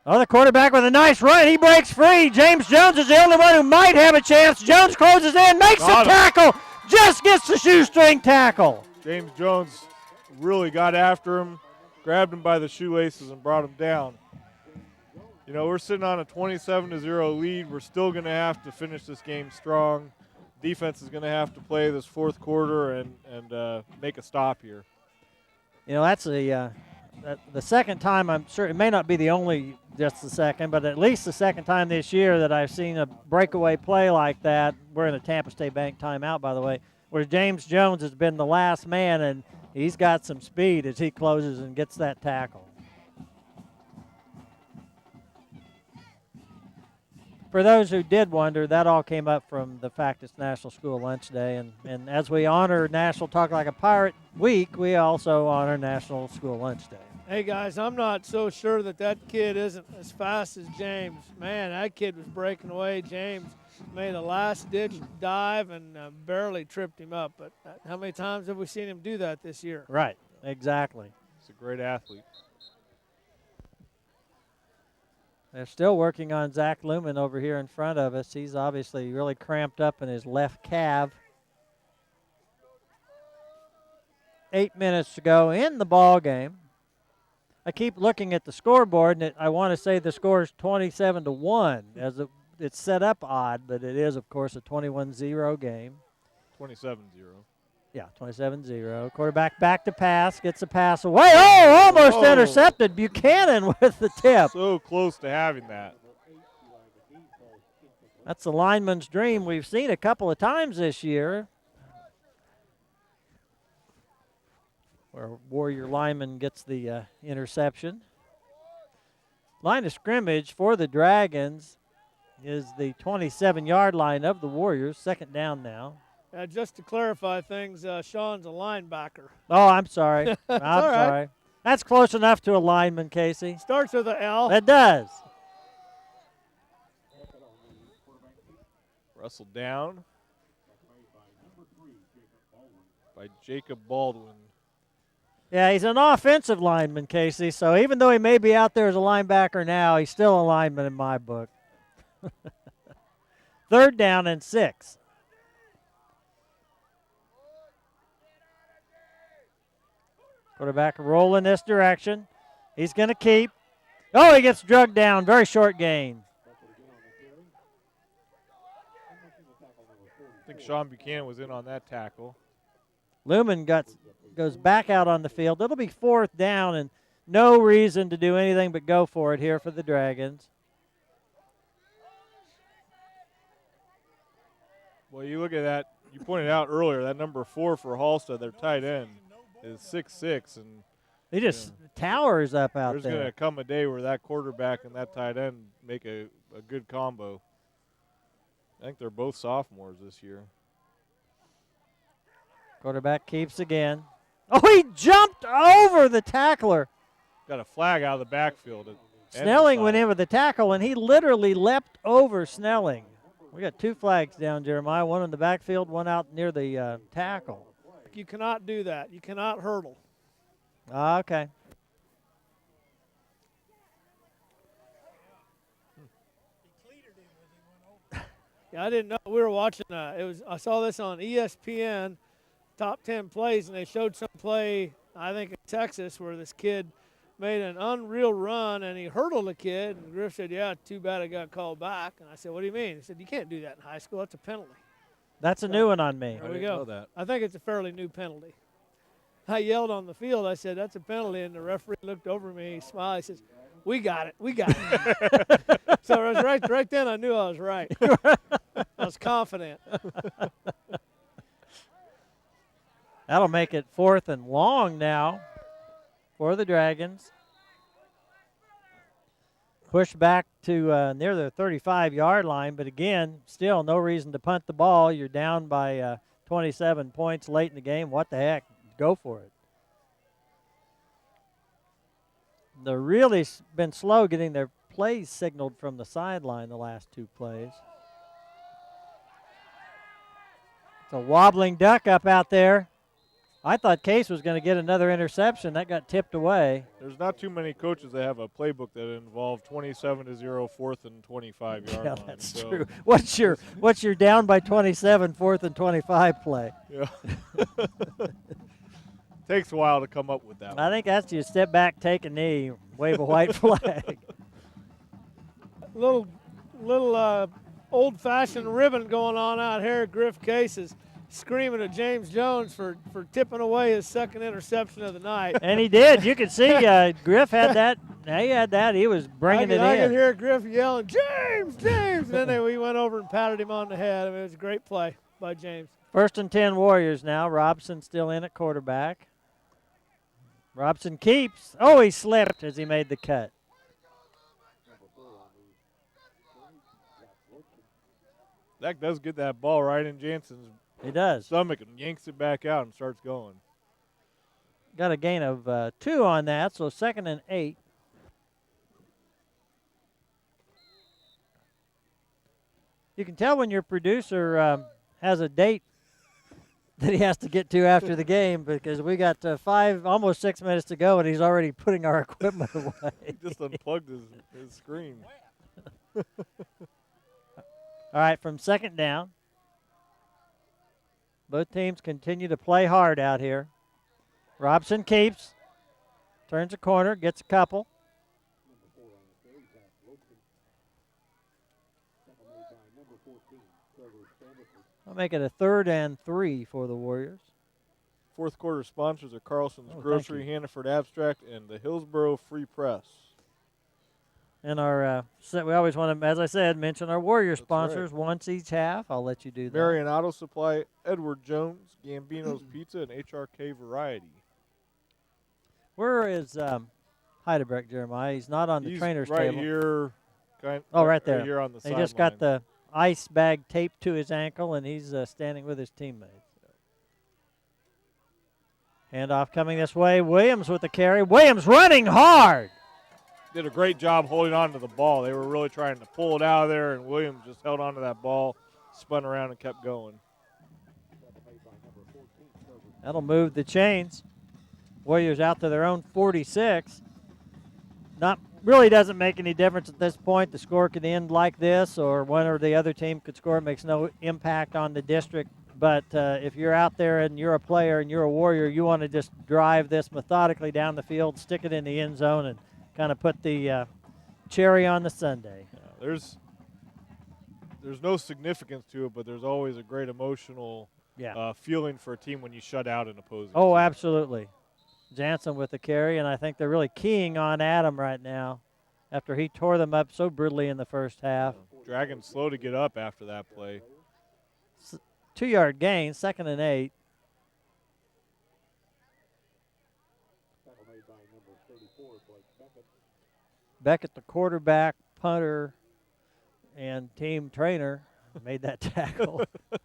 Oh, the quarterback with a nice run. He breaks free. James Jones is the only one who might have a chance. Jones closes in, makes the tackle, just gets the shoestring tackle. James Jones really got after him, grabbed him by the shoelaces, and brought him down. We're sitting on a 27-0 lead. We're still going to have to finish this game strong. Defense is going to have to play this 4th quarter and make a stop here. That's the second time, I'm sure it may not be just the second, but at least the second time this year that I've seen a breakaway play like that. We're in a Tampa State Bank timeout, by the way, where James Jones has been the last man, and he's got some speed as he closes and gets that tackle. For those who did wonder, that all came up from the fact it's National School Lunch Day. And as we honor National Talk Like a Pirate Week, we also honor National School Lunch Day. Hey, guys, I'm not so sure that kid isn't as fast as James. Man, that kid was breaking away. James made a last-ditch dive and barely tripped him up. But how many times have we seen him do that this year? Right, exactly. He's a great athlete. They're still working on Zach Lumen over here in front of us. He's obviously really cramped up in his left calf. 8 minutes to go in the ball game. I keep looking at the scoreboard, and I want to say the score is 27-1. It's set up odd, but it is, of course, a 21-0 game. 27-0. Yeah, 27-0. Quarterback back to pass, gets a pass away. Oh, almost intercepted. Buchanan with the tip. So close to having that. That's the lineman's dream we've seen a couple of times this year, where Warrior lineman gets the interception. Line of scrimmage for the Dragons is the 27-yard line of the Warriors. 2nd down now. Just to clarify things, Sean's a linebacker. Oh, I'm sorry. I'm all right. sorry. That's close enough to a lineman, Casey. Starts with an L. It does. Wrestled down by Jacob Baldwin. Yeah, he's an offensive lineman, Casey, so even though he may be out there as a linebacker now, he's still a lineman in my book. 3rd down and 6. Quarterback roll in this direction. He's going to keep. Oh, he gets drugged down. Very short gain. I think Sean Buchanan was in on that tackle. Lumen goes back out on the field. It'll be 4th down and no reason to do anything but go for it here for the Dragons. Well, you look at that. You pointed out earlier that number 4 for Halstead, their tight end, is 6'6", and he just towers up out there's there. going to come a day where that quarterback and that tight end make a good combo. I think they're both sophomores this year. Quarterback keeps again. Oh, he jumped over the tackler. Got a flag out of the backfield. Snelling went in with the tackle, and he literally leapt over Snelling. We got 2 flags down, Jeremiah. One in the backfield, one out near the tackle. You cannot do that. You cannot hurdle. Okay. Yeah, I didn't know. We were watching. I saw this on ESPN, top 10 plays, and they showed some play, I think in Texas, where this kid made an unreal run, and he hurdled a kid. And Griff said, "Yeah, too bad I got called back." And I said, "What do you mean?" He said, "You can't do that in high school. That's a penalty." That's a new one on me. There we go. I think it's a fairly new penalty. I yelled on the field. I said, "That's a penalty," and the referee looked over me. He smiled. He says, "We got it. We got it." So I was right then. I knew I was right. I was confident. That'll make it 4th and long now for the Dragons. Push back to near the 35-yard line, but again, still no reason to punt the ball. You're down by 27 points late in the game. What the heck? Go for it. They're really been slow getting their plays signaled from the sideline the last 2 plays. It's a wobbling duck up out there. I thought Case was going to get another interception. That got tipped away. There's not too many coaches that have a playbook that involve 27-0 4th and 25-yard line. That's true. What's your down by 27 4th and 25 play? Yeah. Takes a while to come up with that one. I think that's you step back, take a knee, wave a white flag. Little old-fashioned ribbon going on out here. Griff Case is screaming at James Jones for tipping away his 2nd interception of the night. And he did. You could see Griff had that. He had that. He was bringing it in. I could hear Griff yelling, "James, James!" And then we went over and patted him on the head. I mean, it was a great play by James. 1st and 10 Warriors now. Robson still in at quarterback. Robson keeps. Oh, he slipped as he made the cut. That does get that ball right in Jansen's He does. stomach and yanks it back out and starts going. Got a gain of 2 on that, so 2nd and 8. You can tell when your producer has a date that he has to get to after the game because we got almost 6 minutes to go, and he's already putting our equipment away. He just unplugged his screen. All right, from 2nd down. Both teams continue to play hard out here. Robson keeps, turns a corner, gets a couple. I'll make it a 3rd and 3 for the Warriors. 4th quarter sponsors are Carlson's Oh, Grocery, Hannaford Abstract, and the Hillsboro Free Press. And our we always want to, as I said, mention our Warrior That's sponsors once each half. I'll let you do that. Marion Auto Supply, Edward Jones, Gambino's Pizza, and HRK Variety. Where is Heidebrecht, Jeremiah? He's not on the He's trainer's right table. here. Right there. Right here on the He just got the ice bag taped to his ankle, and he's standing with his teammates. Handoff coming this way. Williams with the carry. Williams running hard. Did a great job holding on to the ball. They were really trying to pull it out of there, and Williams just held on to that ball, spun around, and kept going. That'll move the chains. Warriors out to their own 46. Really doesn't make any difference at this point. The score could end like this, or one or the other team could score. It makes no impact on the district. But if you're out there and you're a player and you're a Warrior, you want to just drive this methodically down the field, stick it in the end zone, and kind of put the cherry on the sundae. Yeah, there's no significance to it, but there's always a great emotional feeling for a team when you shut out an opposing team. Absolutely. Jansen with the carry, and I think they're really keying on Adam right now after he tore them up so brutally in the first half. Dragons slow to get up after that play. 2-yard gain, 2nd and 8. Beckett, the quarterback, punter, and team trainer, made that tackle. I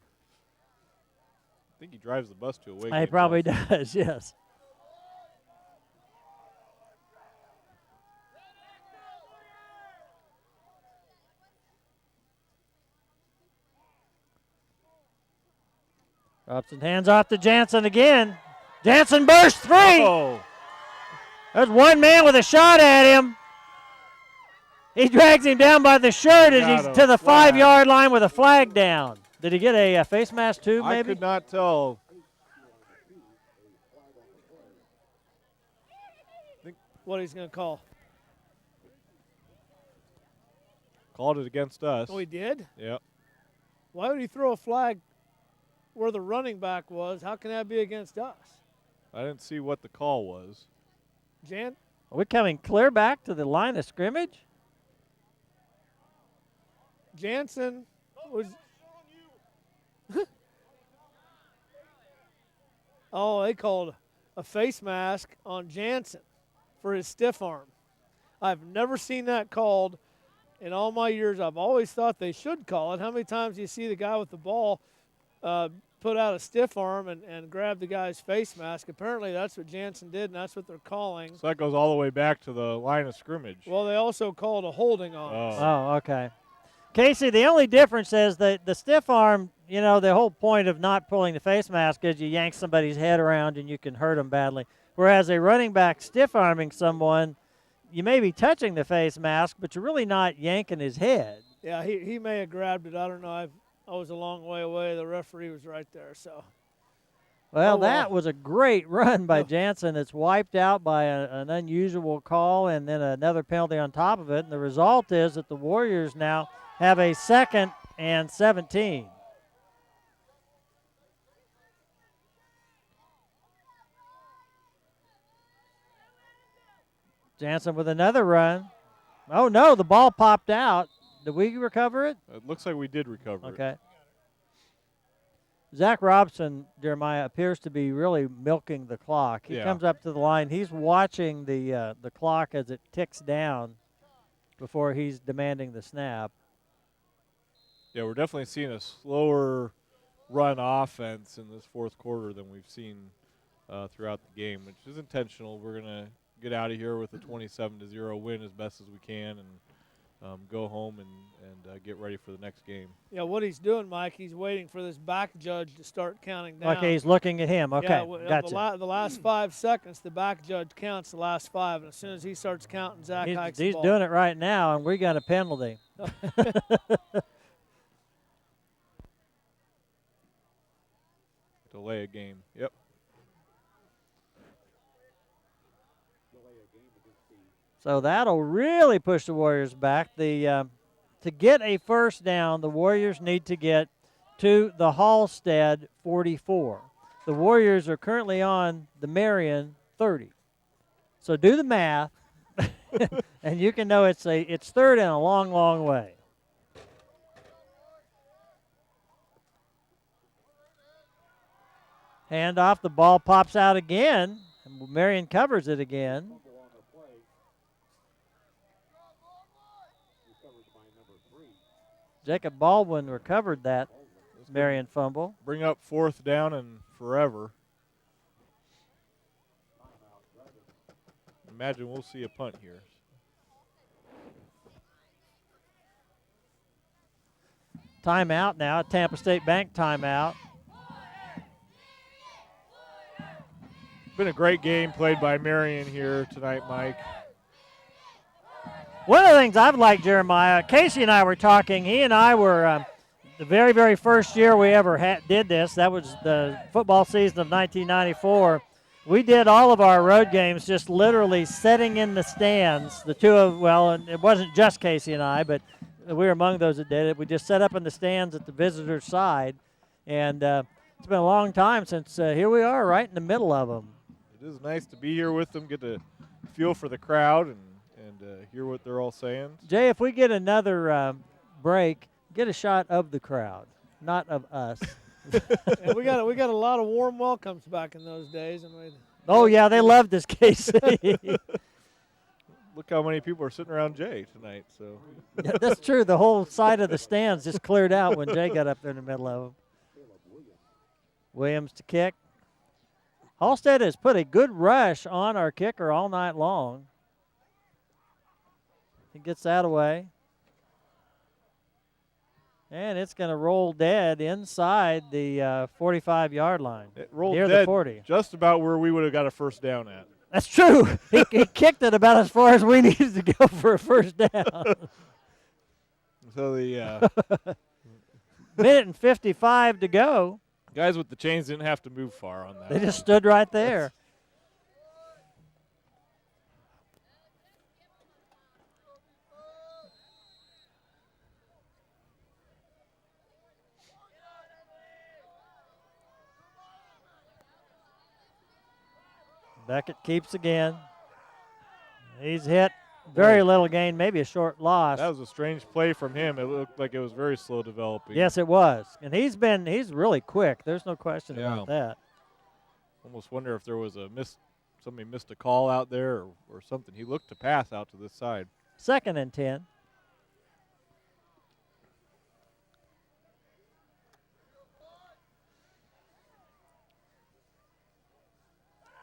think he drives the bus to away. He probably does, yes. Robson hands off to Jansen again. Jansen burst 3. Oh. There's one man with a shot at him. He drags him down by the shirt as he's to the 5-yard line with a flag down. Did he get a face mask too, maybe? I could not tell. What he's going to call. Called it against us. Oh, he did? Yep. Why would he throw a flag where the running back was? How can that be against us? I didn't see what the call was. Jan? Are we coming clear back to the line of scrimmage? Jansen was. Oh, they called a face mask on Jansen for his stiff arm. I've never seen that called in all my years. I've always thought they should call it. How many times do you see the guy with the ball put out a stiff arm and grab the guy's face mask? Apparently that's what Jansen did, and that's what they're calling. So that goes all the way back to the line of scrimmage. Well, they also called a holding on us. Oh, okay. Casey, the only difference is that the stiff arm, the whole point of not pulling the face mask is you yank somebody's head around and you can hurt them badly. Whereas a running back stiff arming someone, you may be touching the face mask, but you're really not yanking his head. Yeah, he may have grabbed it. I don't know. I was a long way away. The referee was right there. So. Well, that was a great run by Jansen. It's wiped out by an unusual call and then another penalty on top of it. And the result is that the Warriors now have a 2nd and 17. Jansen with another run. Oh, no, the ball popped out. Did we recover it? It looks like we did recover it. Okay. Zach Robson, Jeremiah, appears to be really milking the clock. He comes up to the line. He's watching the clock as it ticks down before he's demanding the snap. Yeah, we're definitely seeing a slower run offense in this fourth quarter than we've seen throughout the game, which is intentional. We're going to get out of here with a 27-0 win as best as we can and go home and get ready for the next game. Yeah, what he's doing, Mike, he's waiting for this back judge to start counting down. Okay, he's looking at him. Okay, gotcha. The last 5 seconds, the back judge counts the last 5, and as soon as he starts counting, Zach hikes the ball. He's doing it right now, and we got a penalty. Delay a game. Yep. So that'll really push the Warriors back. To get a first down, the Warriors need to get to the Halstead 44. The Warriors are currently on the Marion 30. So do the math, and you can know it's 3rd and a long, long way. Hand off, the ball pops out again, and Marion covers it again. Jacob Baldwin recovered that Marion fumble. Bring up 4th down and forever. imagine we'll see a punt here. Timeout now, Tampa State Bank timeout. Been a great game played by Marion here tonight, Mike. One of the things I've liked, Jeremiah, Casey and I were talking. He and I were the very, very first year we ever did this. That was the football season of 1994. We did all of our road games just literally sitting in the stands. And it wasn't just Casey and I, but we were among those that did it. We just set up in the stands at the visitor's side. And it's been a long time since here we are right in the middle of them. It is nice to be here with them, get to feel for the crowd and hear what they're all saying. Jay, if we get another break, get a shot of the crowd, not of us. And we got a lot of warm welcomes back in those days. They loved this, Casey. Look how many people are sitting around Jay tonight. So yeah, that's true. The whole side of the stands just cleared out when Jay got up there in the middle of them. Williams to kick. Halstead has put a good rush on our kicker all night long. He gets that away. And it's going to roll dead inside the 45-yard line. It rolled near dead the 40. Just about where we would have got a first down at. That's true. He kicked it about as far as we needed to go for a first down. So the minute and 55 to go. Guys with the chains didn't have to move far on that. They just stood right there. Beckett keeps again. He's hit. Very little gain, maybe a short loss. That was a strange play from him. It looked like it was very slow developing. Yes, it was. And he's really quick. There's no question about that. Almost wonder if there was somebody missed a call out there or something. He looked to pass out to this side. 2nd and 10.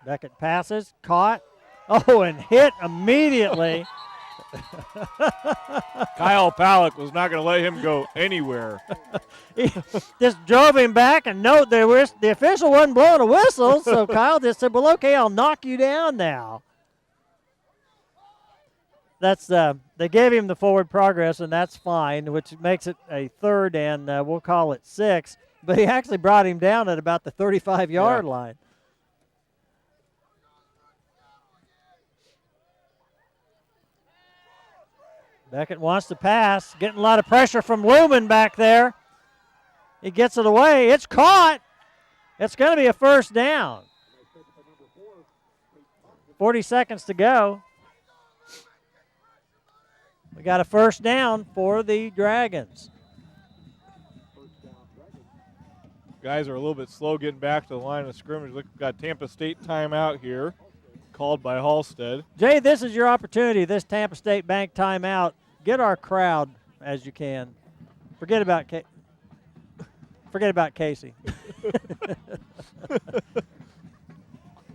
Beckett passes, caught. Oh, and hit immediately. Kyle Palak was not going to let him go anywhere. He just drove him back, and the official wasn't blowing a whistle, so Kyle just said, well, okay, I'll knock you down now. They gave him the forward progress, and that's fine, which makes it a 3rd, and we'll call it 6. But he actually brought him down at about the 35-yard line. Beckett wants to pass, getting a lot of pressure from Lumen back there. He gets it away. It's caught. It's going to be a first down. 40 seconds to go. We got a first down for the Dragons. Guys are a little bit slow getting back to the line of scrimmage. Look, we've got Tampa State timeout here, called by Halstead. Jay, this is your opportunity, this Tampa State Bank timeout. Get our crowd as you can. Forget about Casey.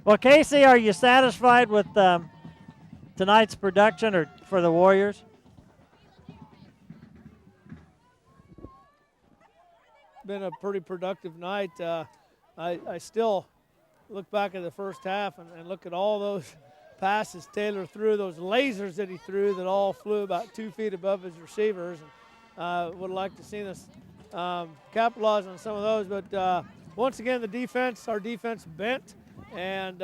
Well, Casey, are you satisfied with tonight's production or for the Warriors? Been a pretty productive night. I still look back at the first half and look at all those passes Taylor threw, those lasers that he threw that all flew about 2 feet above his receivers. And would like to see us capitalize on some of those. But once again, our defense bent, and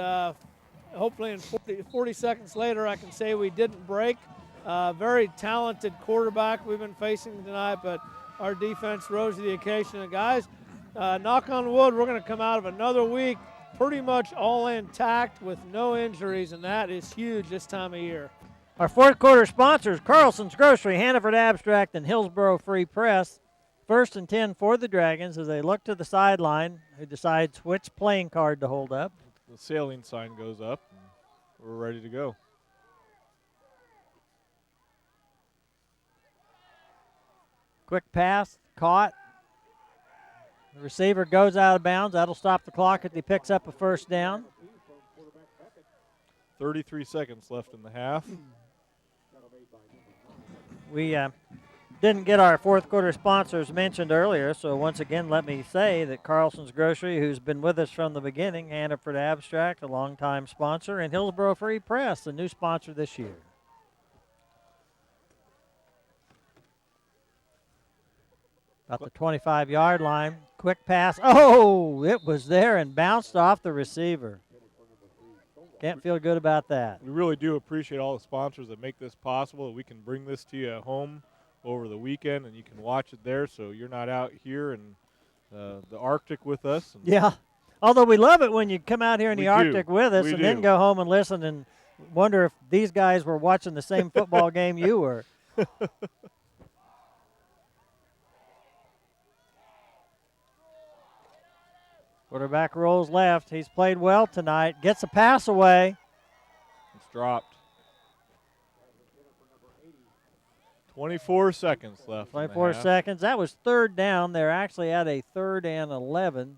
hopefully in 40 seconds later I can say we didn't break. Very talented quarterback we've been facing tonight, but our defense rose to the occasion. And guys, knock on wood, we're going to come out of another week pretty much all intact with no injuries, and that is huge this time of year. Our 4th quarter sponsors, Carlson's Grocery, Hannaford Abstract, and Hillsboro Free Press. 1st and 10 for the Dragons as they look to the sideline, who decides which playing card to hold up. The sailing sign goes up, and we're ready to go. Quick pass, caught. The receiver goes out of bounds. That'll stop the clock as he picks up a first down. 33 seconds left in the half. We didn't get our fourth quarter sponsors mentioned earlier, so once again, let me say that Carlson's Grocery, who's been with us from the beginning, Hannaford Abstract, a longtime sponsor, and Hillsborough Free Press, a new sponsor this year. About the 25-yard line. Quick pass. Oh, it was there and bounced off the receiver. Can't feel good about that. We really do appreciate all the sponsors that make this possible. We can bring this to you at home over the weekend, and you can watch it there, so you're not out here in the Arctic with us. Yeah. Although we love it when you come out here in the Arctic with us and then go home and listen and wonder if these guys were watching the same football game you were. Quarterback rolls left. He's played well tonight. Gets a pass away. It's dropped. 24 seconds left. 24 seconds. That was third down. They're actually at a 3rd and 11.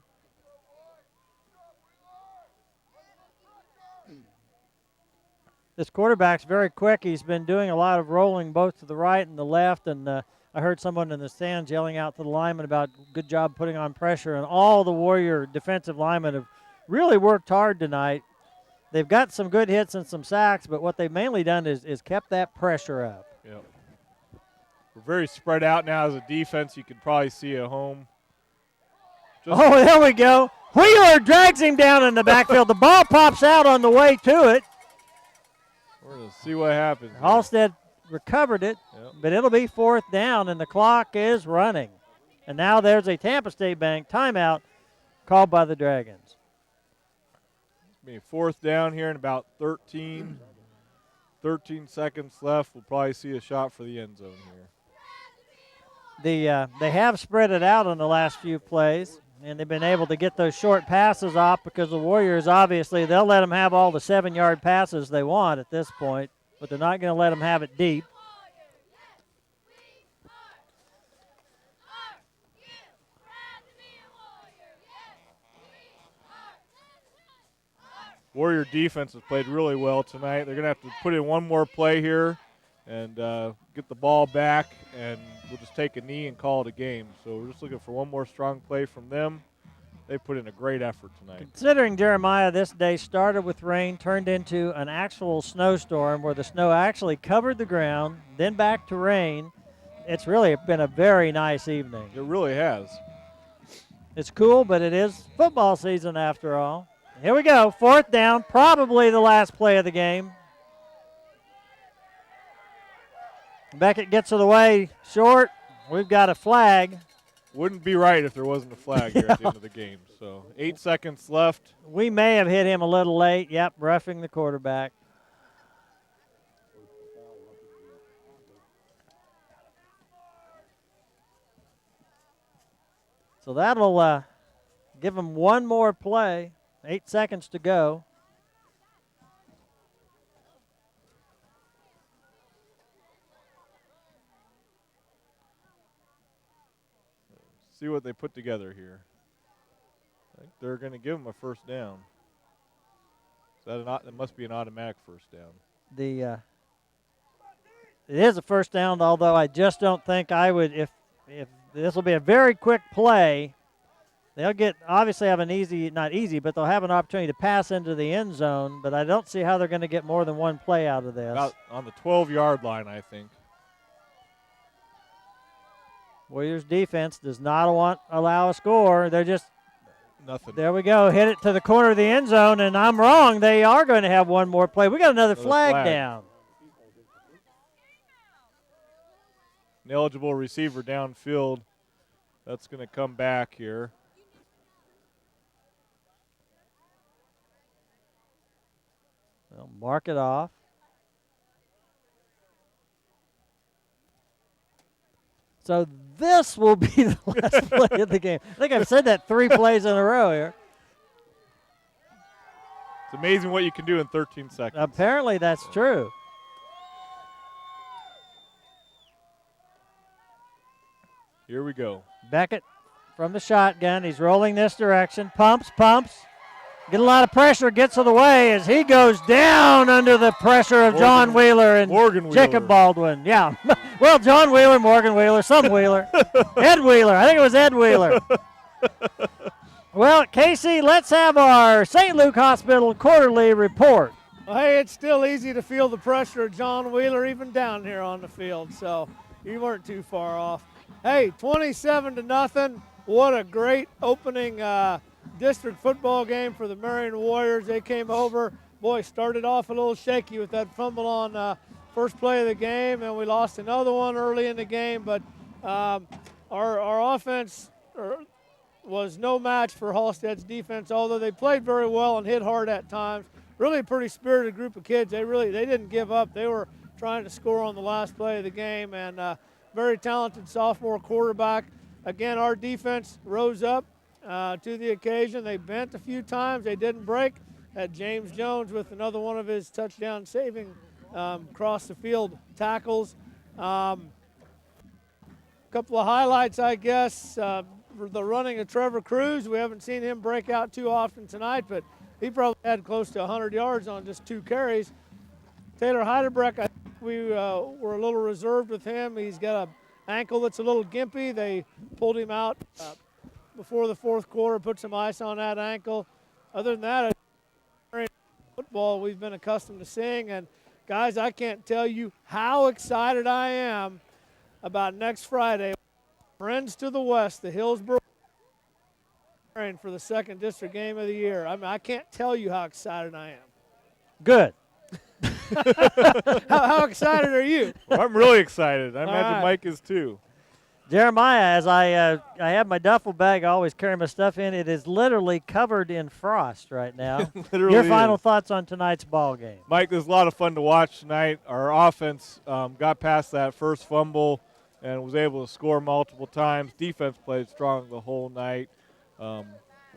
This quarterback's very quick. He's been doing a lot of rolling both to the right and the left, and I heard someone in the stands yelling out to the lineman about good job putting on pressure, and all the Warrior defensive linemen have really worked hard tonight. They've got some good hits and some sacks, but what they've mainly done is kept that pressure up. Yep. We're very spread out now as a defense. You could probably see at home. Oh, there we go. Wheeler drags him down in the backfield. The ball pops out on the way to it. We're going to see what happens. Halstead recovered it, but it'll be 4th down, and the clock is running. And now there's a Tampa State Bank timeout called by the Dragons. Be 4th down here in about 13 seconds left. We'll probably see a shot for the end zone here. They have spread it out on the last few plays, and they've been able to get those short passes off because the Warriors, obviously, they'll let them have all the 7-yard passes they want at this point, but they're not going to let them have it deep. Warrior defense has played really well tonight. They're going to have to put in one more play here and get the ball back, and we'll just take a knee and call it a game. So we're just looking for one more strong play from them. They put in a great effort tonight. Considering, Jeremiah, this day started with rain, turned into an actual snowstorm where the snow actually covered the ground, then back to rain, it's really been a very nice evening. It really has. It's cool, but it is football season after all. Here we go, 4th down, probably the last play of the game. Beckett gets it away short. We've got a flag. Wouldn't be right if there wasn't a flag here at the end of the game. So 8 seconds left. We may have hit him a little late. Yep, roughing the quarterback. So that'll give him one more play. 8 seconds to go. See what they put together here. I think they're going to give him a 1st down. It must be an automatic 1st down. It is a 1st down, although I just don't think I would, if this will be a very quick play, they'll obviously have not easy, but they'll have an opportunity to pass into the end zone, but I don't see how they're going to get more than one play out of this. About on the 12-yard line, I think. Warriors defense does not allow a score. They're just nothing. There we go. Hit it to the corner of the end zone, and I'm wrong. They are going to have one more play. We got another flag down. An eligible receiver downfield. That's going to come back here. They'll mark it off. So this will be the last play of the game. I think I've said that 3 plays in a row here. It's amazing what you can do in 13 seconds. Apparently that's true. Here we go. Beckett from the shotgun. He's rolling this direction. Pumps. Get a lot of pressure, gets of the way as he goes down under the pressure of John Wheeler and Jacob Baldwin. Yeah. Well, John Wheeler, Morgan Wheeler, some Wheeler. Ed Wheeler. I think it was Ed Wheeler. Well, Casey, let's have our St. Luke Hospital quarterly report. Well, hey, it's still easy to feel the pressure of John Wheeler even down here on the field, so you weren't too far off. Hey, 27-0. What a great opening district football game for the Marion Warriors. They came over. Boy, started off a little shaky with that fumble on first play of the game, and we lost another one early in the game. But our offense was no match for Halstead's defense, although they played very well and hit hard at times. Really a pretty spirited group of kids. They didn't give up. They were trying to score on the last play of the game, and very talented sophomore quarterback. Again, our defense rose up to the occasion. They bent a few times. They didn't break. Had James Jones with another one of his touchdown saving across the field tackles. Couple of highlights, I guess. The running of Trevor Cruz. We haven't seen him break out too often tonight, but he probably had close to 100 yards on just 2 carries. Taylor Heidebrecht, I think we were a little reserved with him. He's got an ankle that's a little gimpy. They pulled him out before the fourth quarter, put some ice on that ankle. Other than that, football we've been accustomed to seeing. And, guys, I can't tell you how excited I am about next Friday. Friends to the West, the Hillsborough, for the 2nd District game of the year. I mean, I can't tell you how excited I am. Good. How excited are you? Well, I'm really excited. I imagine right. Mike is too. Jeremiah, as I have my duffel bag, I always carry my stuff in. It is literally covered in frost right now. Your final thoughts on tonight's ball game? Mike, there's a lot of fun to watch tonight. Our offense got past that first fumble and was able to score multiple times. Defense played strong the whole night.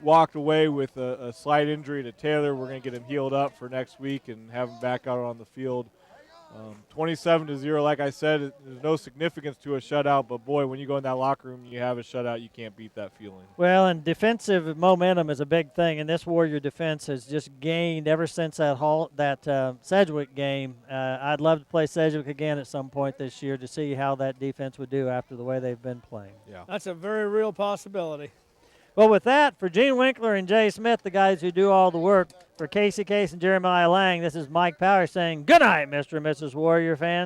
Walked away with a slight injury to Taylor. We're going to get him healed up for next week and have him back out on the field. 27-0, like I said, there's no significance to a shutout, but boy, when you go in that locker room and you have a shutout, you can't beat that feeling. Well, and defensive momentum is a big thing, and this Warrior defense has just gained ever since that Sedgwick game. I'd love to play Sedgwick again at some point this year to see how that defense would do after the way they've been playing. Yeah, that's a very real possibility. Well, with that, for Gene Winkler and Jay Smith, the guys who do all the work, for Casey Case and Jeremiah Lang, this is Mike Power saying good night, Mr. and Mrs. Warrior fans.